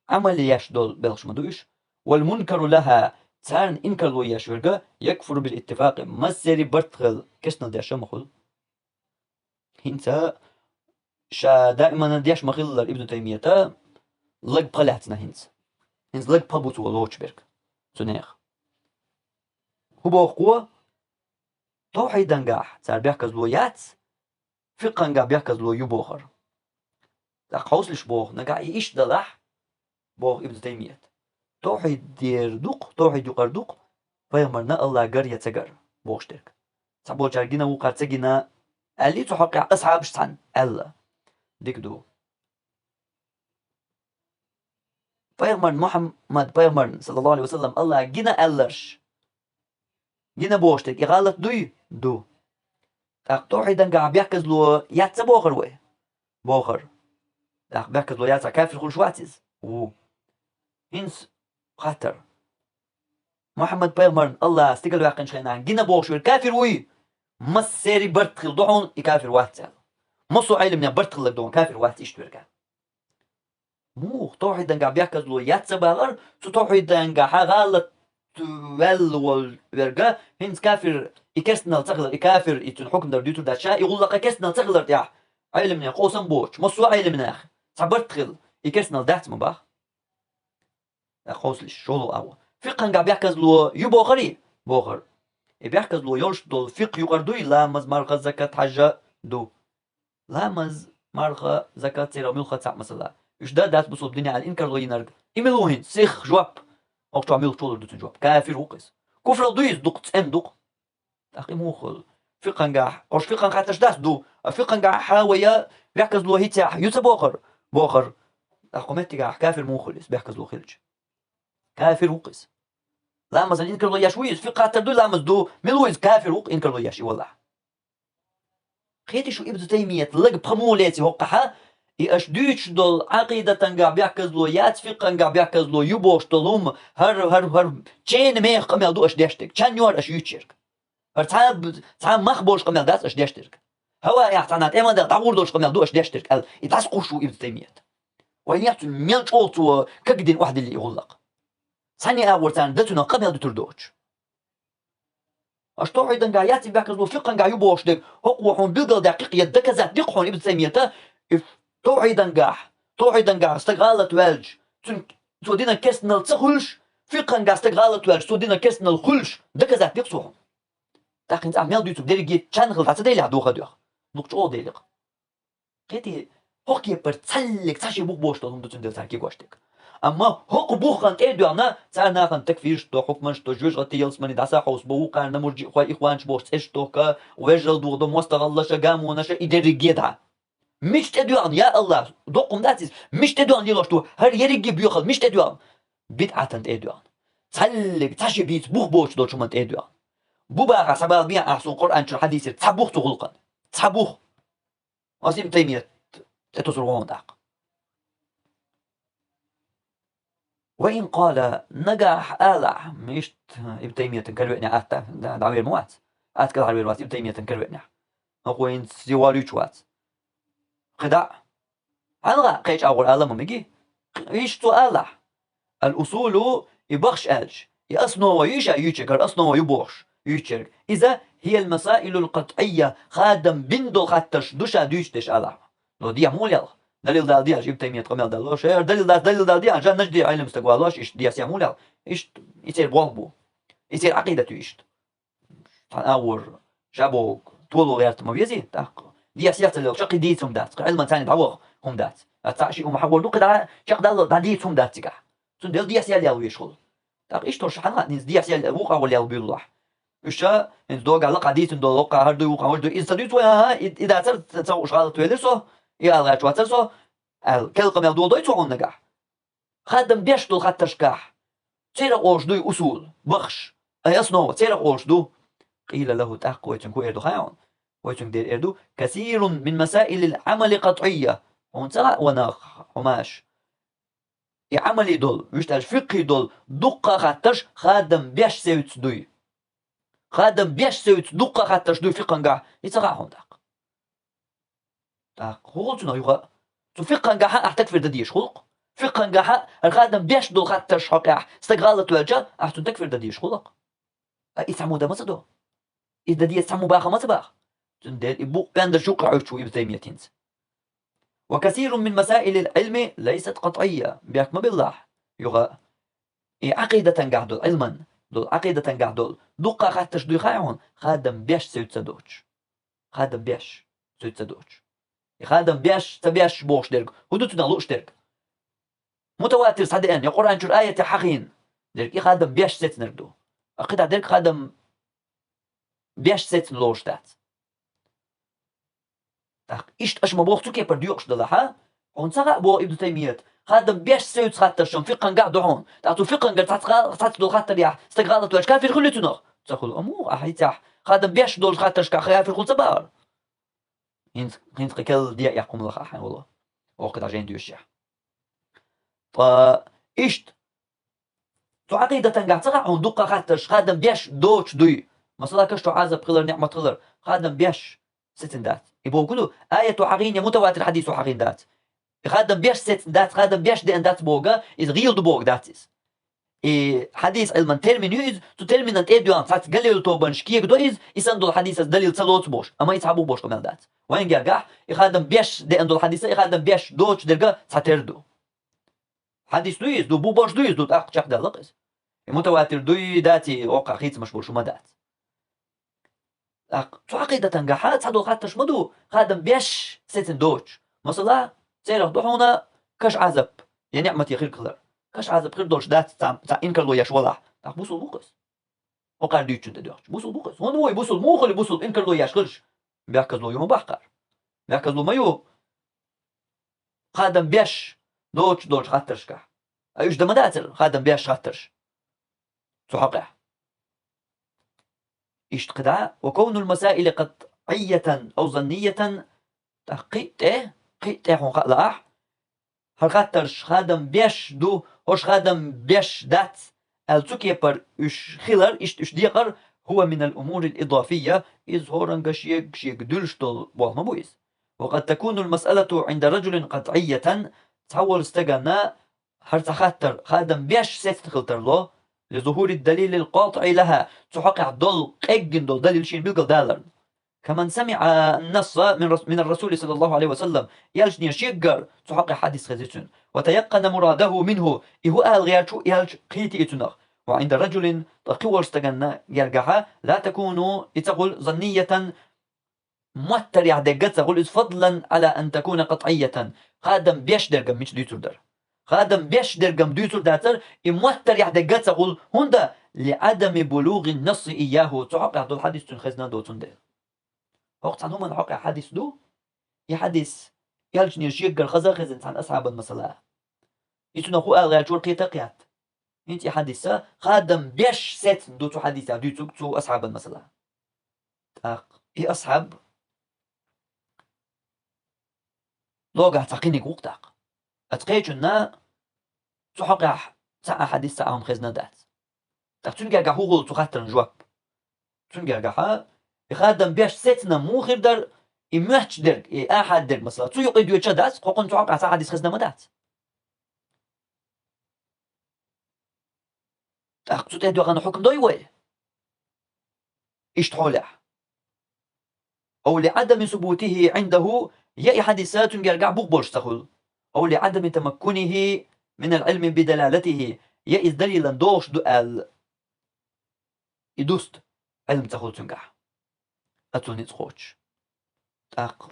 عمل يشدل بلش مدوش والمنكر لها تان إنكر لو يشورغا يكفر بالاتفاق مسري برتخل كشنا ديش مخل هنتا شا دائما ديش مخل ابن تيمية لق بلاتنا هنس لق بابوتو لوچبرغ زنيخ هو بوقوة توحيد دنقاح صار بيحكز لو يات فقنقا بيحكز لو يبوخر قوسلش بوخ نقع إيش دلح بوخ ابن تيمية توحيد دير دوق توحيد يقر دوق فيغمرنا الله قر يتقر بوشترك صعبو جارجينا وقار تجينا اللي تحقق أصحاب شتان الله ديك دو فيغمرن محمد فيغمرن صلى الله عليه وسلم الله جينا ألرش جينا بوشتك يغالط دوي دو توحيدا قاع بيحكز لو ياتسا بوخر وي بوخر بيحكز لو ياتسا كافر خل شواتيز هنس خاطر محمد بيغمرن الله استقل واقن شينا جينا بوخر كافر وي مس سيري برتخل دعون يكافر واتسا مصو علم برتخل لك دون كافر وات اشتورك مو توحيدا قاع بيحكز لو ياتسا بالر سو توحيدا قاع غالط ول والرجا هنس كافر يكسنا تغلر يكافر يتن حكم در ديتو دا شا يقول لك كسنا تغلر يا علمنا قوسم بوش مصو علمنا اخ صبرت خل يكسنا دات مباخ قوسلش شولو او فقه قاع بيحكز لو يبوخري بوخر بيحكز لو يوش دول فقه يقردو لا مز مرغ زكاة حاجة دو لا مز مرغ زكاة سيرا ملخة تاع مثلا ايش دا دات بصوب الدنيا على الانكر لو ينرد يملوهن سيخ جواب أو عميل شولر دوت جواب كافر وقس كفر دويس دقت ان دق أخي موخل فقه قاع أوش فقه قاع تشداس دو فقه قاع حاوية بيحكز لو هيتاح يوسف بوخر أخومتي قاع كافر موخلص بيحكز لو خلج كافر وقس لا مثلا إنكر لو يشويس فقه تدو لا مزدو ملويس كافر وق إنكر لو يشي والله خيتي شو ابن تيمية لق بخمولاتي وقحة يأشدوش دول عقيدة قاع بيحكز لو يات فقه قاع بيحكز لو يبوش دولهم هر چين ميخ قمل دو اش داشتك چان يور اش يوتشيرك هر تعب مخبوش قمل داس اش داشتك هوا يحتانات اما دا تعور دوش قمل دو اش داشتك ال يتاس قوشو ابن تيمية وين يحتو ميل شولتو كقدين واحد اللي يغلق ثاني اورتان دتنا قمل دو تردوش اش توعيدا قاع ياتي بيحكز لو فقه قاع يبوش دك هقوحون بيقل دقيق يدك ذات دقحون ابن تيمية توعيدا قاع استغالت والج تودينا كسنا التخلش فقه قاع استغالت والج تودينا كسنا الخلش دكزات يقصوهم تاخن تعمل ديوتوب ديرجي channel تاع ديلي دوخ دوخ او ديلق كيتي هوكي برتسلك تاشي بوش دون دوتن تاكي غوشتك اما هوك بوخان تيدو انا تانا خان تكفيرش تو حكمنش تو جوج غتيلس مني داسا حوس بوقا نمرجي خو اخوانش بوش اشتوكا وجل دو دو مستغلش قامونش يدرجيدا مش تدوان يا الله دوقم داتيس مش تدوان يلوشتو هر يرجي بيوخل مش تدوان بدعة تدوان تسلك تاشي بيت بوش دو شمن تدوان بوبا سبال بيا احسن قران شو حديث تسبوخ تغلقا تسبوخ واسيم تيمية تتوسرون داق وإن قال نجح آلع مشت ابن تيمية كلوئنا أتا دعوير موات كل عوير وات ابن تيمية كلوئنا أقوين سيواليش وات خدع ألغا قيش أول آلة ممجي إيش تو آلع الأصول يبخش ألج يأصنو ويشا يشكر أصنو ويبوش يشكر إذا هي المسائل القطعية خادم بندو خاتش دوشا دوشتش آلع لو دي مول يلا دليل دال دياش ابن تيمية قمل دالوش دليل دال دياش جان نجدي علم استقوالوش إيش دياس يعمل يلا إيش يصير بوالبو يصير عقيدة إيش تناور جابو طولو غيرت ما بيزي تاق دياس يرتلو شقي ديتهم دات علما ثاني تعوق هم دات أتعشي ومحول لو قدر شق دال ديتهم دات تجاه تندل دياس يلا ويشغل تاق إيش ترش حنا نيز دياس يلا وقع ولا بيلوح إيشا إن دوغ على قديت إن دوغ وقع هردو وقع هردو إذا تدوت ويا إذا تر تسوي شغالة تويلسو يا الله تواتسو الكل قمل دول دوي تون نجح خادم بيشتو خاطرش كاح تيرا أوشدوي أصول بخش أي أصنو تيرا أوشدو قيل له تحق ويتنكو إردو خايون ويتنك دير إردو كثير من مسائل العمل قطعية ونسا وناخ حماش عملي دول ويشتاج فقهي دول دقة خاطرش خادم بيش سيوت دوي خادم بيش سيوت دقة خاطرش دوي فقه يتغاهم تاق خلصنا يغا فقه أحتك في دديش خلق فقه الخادم بيش دول خاطرش حقيح استقالت وجه أحتن تكفر دديش خلق يسمو ده مصدو إذا دي يسمو باخا مصباخ تندل إبو بأندر شوق عوشو ابن تيمية تنس وكثير من مسائل العلم ليست قطعية بيحكم بالله يغا عقيدة قاعدول علما دول عقيدة قاعدول دقة خاطرش دوي خايعون خادم بيش سيوت سدوش خادم بيش سيوت سدوش خادم بيش تبيش بوش درك هدو تنالوش درك متواتر صدقان يا قرآن شو آية حقين درك خادم بيش سيت نردو أقيد درك خادم بيش سيت نلوش دات إيش أش مبوختو كي برديوش دلها هون سرع بو ابن تيمية خادم بيش سيوت خاطر شون فقن قاعدو هون تعطو فقن قاعد دول خاطر يا استقالت واش كان في الخلة تنخ تقول أمور أحيتاح خادم بيش دول خاطر شكا خيا في الخلة بار هين قكل ديا يحكم لخ أحيان والله وقت عجين ديوشيح إيشت تو عقيدة قاعد تقع هون دقة خاطرش خادم بيش دوش دوي مثلا كشتو عازب قلر نعمة قلر خادم بيش ستن دات يبقوا كله آية حقين متواتر حديث حقين دات خادم بيش ستن دات خادم بيش دين دات بوغا إز غيل دو بوغ داتيس حديث علما ترمينيز تو ترمينانت إدوان فات قليل توبان شكيك دو إز يسندو الحديث دليل تلوت بوش أما يتعبو بوش كمان دات وين جرجع خادم بيش دين دو الحديث خادم بيش دوش درجا تاتردو حديث دويز دو بوباش دويز دو تأق شاق دلقز متواتر دوي داتي وقع خيط مشبور شو ما دات تو عقيدة قاحات صدو خاطرش مدو خادم بيش ستن دوش مثلا سيرخ دوحونا كش عزب يا نعمة يا خير كلر كش عزب خير دوش دات تا إنكر لو يش ولا بوصل موقس وقع ديتشن تدوش بوصل موقس هون هو يبوصل مو خلي بوصل إنكر لو يش خرج بيحكز لو يوم بحقر بيحكز لو مايو خادم بيش دوش خاطرش كح أيش دمداتر خادم بيش خاطرش تحقق اشتقدا وكون المسائل قطعية أو ظنية قيت هون خلاح خاطرش خادم بيش دو هوش خادم بيش دات التوكي بر اش خلر اش ديقر هو من الأمور الإضافية إذ هورن شيك دلشتل والما بويس وقد تكون المسألة عند رجل قطعية تحول استجنا هرت خاطر خادم بيش ستخلتر له لظهور الدليل القاطع لها تحقق دول قجن دول دليل شين بيلقى دالر كمن سمع النص من الرسول صلى الله عليه وسلم يلجني شيقر تحقق حديث خزيتون وتيقن مراده منه إهو أهل غير شو يلج قيتي إتنخ وعند رجل تقوى استغنى يرجعها لا تكون يتقول ظنية موتر يعدقت تقول فضلا على أن تكون قطعية خادم بيش درقم مش ديتر در خادم بيش درقم ديتر داتر موتر يعدقت تقول هندا لعدم بلوغ النص إياه تحقق دول حديث تنخزنا دو تندل وقت عنهم من حقق حديث دو يحدث يلجني الشيقر خزن عن أصحاب المصلاة يتنخو أغير شور قيتقيات انت حديثة خادم بيش ست دو تو حديثة دو تو أصحاب المصلاة إيه أصحاب لوغا تقيني قوقتاق أتقيتنا تحقق ساعة حديث ساعة هم خزنة دات تختون جا هو تخاطر جواب تون جا يخدم بيش ستنا مو غير در إمحش در أحد در مثلا تو يقيد يوتشا دات قوقن تو عقا ساعة حديث خزنة مدات تختو تهدو غانا حكم دوي اشتحولح أو لعدم ثبوته عنده يأي حديثات جرجع بوغبوش تخل أو لعدم تمكنه من العلم بدلالته يأي دليلا دوش دؤال يدوست علم تخل تنجح أتوني تخوش تاق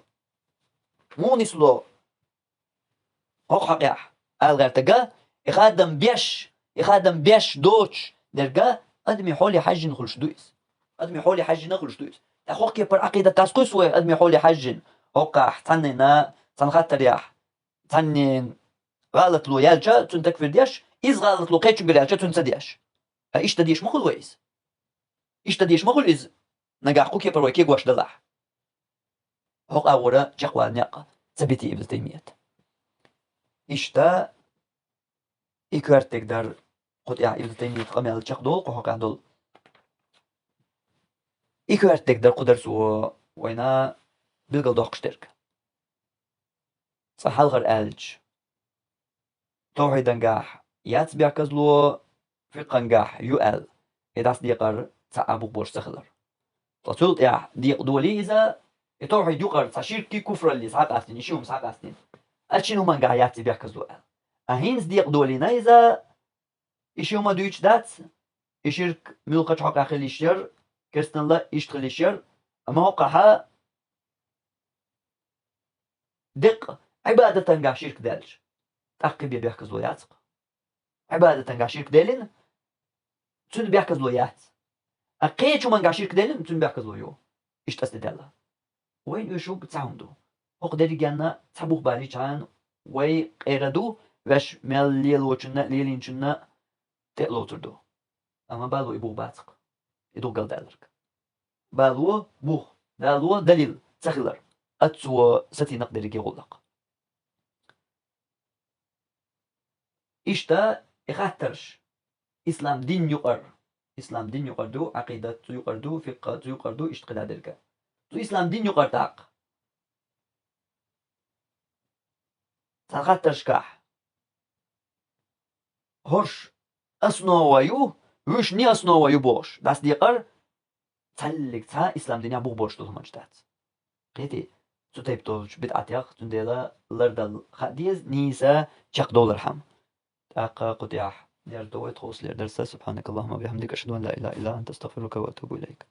مو نسلو هوق حقيح الغرتقا يخادم بيش دوش درجا أدمي حولي حاج نخلش دويس أدمي حولي حاج نخلش دويس تاخوك يبر عقيدة تاسكوس وي أدمي حولي حاج هوقع تنينا تنخطر ياح تنين غلط لو يالجا تنتكفر ديش إز غلط لو قيتشن بريالجا تنسديش إيش تديش مخل ويس إيش تديش مخل إز نجاح خوك يبر ويكي قواش دلاح هوقع ورا جاقوال نياقا ثبتي ابن تيمية إشتا إكوارتك در قد يا ابن تيمية قمي الجاق دول قوقع دول إكوارتك در قدر سو وينا بلغل دوق شترك صح الغر ألج توحيد نجاح يات بيعكزلو فقه نجاح يؤل إداس ديقر تعبو بوش تخلر تصولت يا ديق دولي إذا توحيد يقر تشيركي كفر اللي ساق أستين يشيهم ساق أستين أشينو من نجاح يات بيعكزلو أل أهينز ديق دولي نايزا يشيهم دويتش دات يشيرك ملقش حق أخلي الشر كرستن لا يشتغل الشر أما وقعها دق عبادة نجاح شرك دالج أقي بيحكز لويات عبادة نجاح شرك دالين تون بيحكز لويات أقيتشو من نجاح شرك دالين تون بيحكز لويو إيش تستدلا وين يشوف بتعمدو أقدر يجانا تبوخ بالي كان وي قيردو وش مال ليل وشنا ليلين شنا تقلو تردو أما بالو يبوخ باتق يدو قل دالرك بالو بوخ دالو دليل تخلر أتسو ستي نقدر يجي غلق إشتا إخاترش إسلام دين يقر دو عقيدة يقر دو فقه يقر دو إشت قدادرك تو إسلام دين يقر تاق تخاترش كاح هرش أسنو ويو وش ني أسنو ويو بوش داس ديقر تلك تا إسلام دنيا بوغ بوش دو مجدات قيتي تو تيب دولش بدعتيق تنديلا لردل خديز نيسا جاق دولار حم تاق قطياح دير دويت خوص لير درسة سبحانك اللهم وبحمدك أشهد أن لا إله إلا أنت أستغفرك وأتوب إليك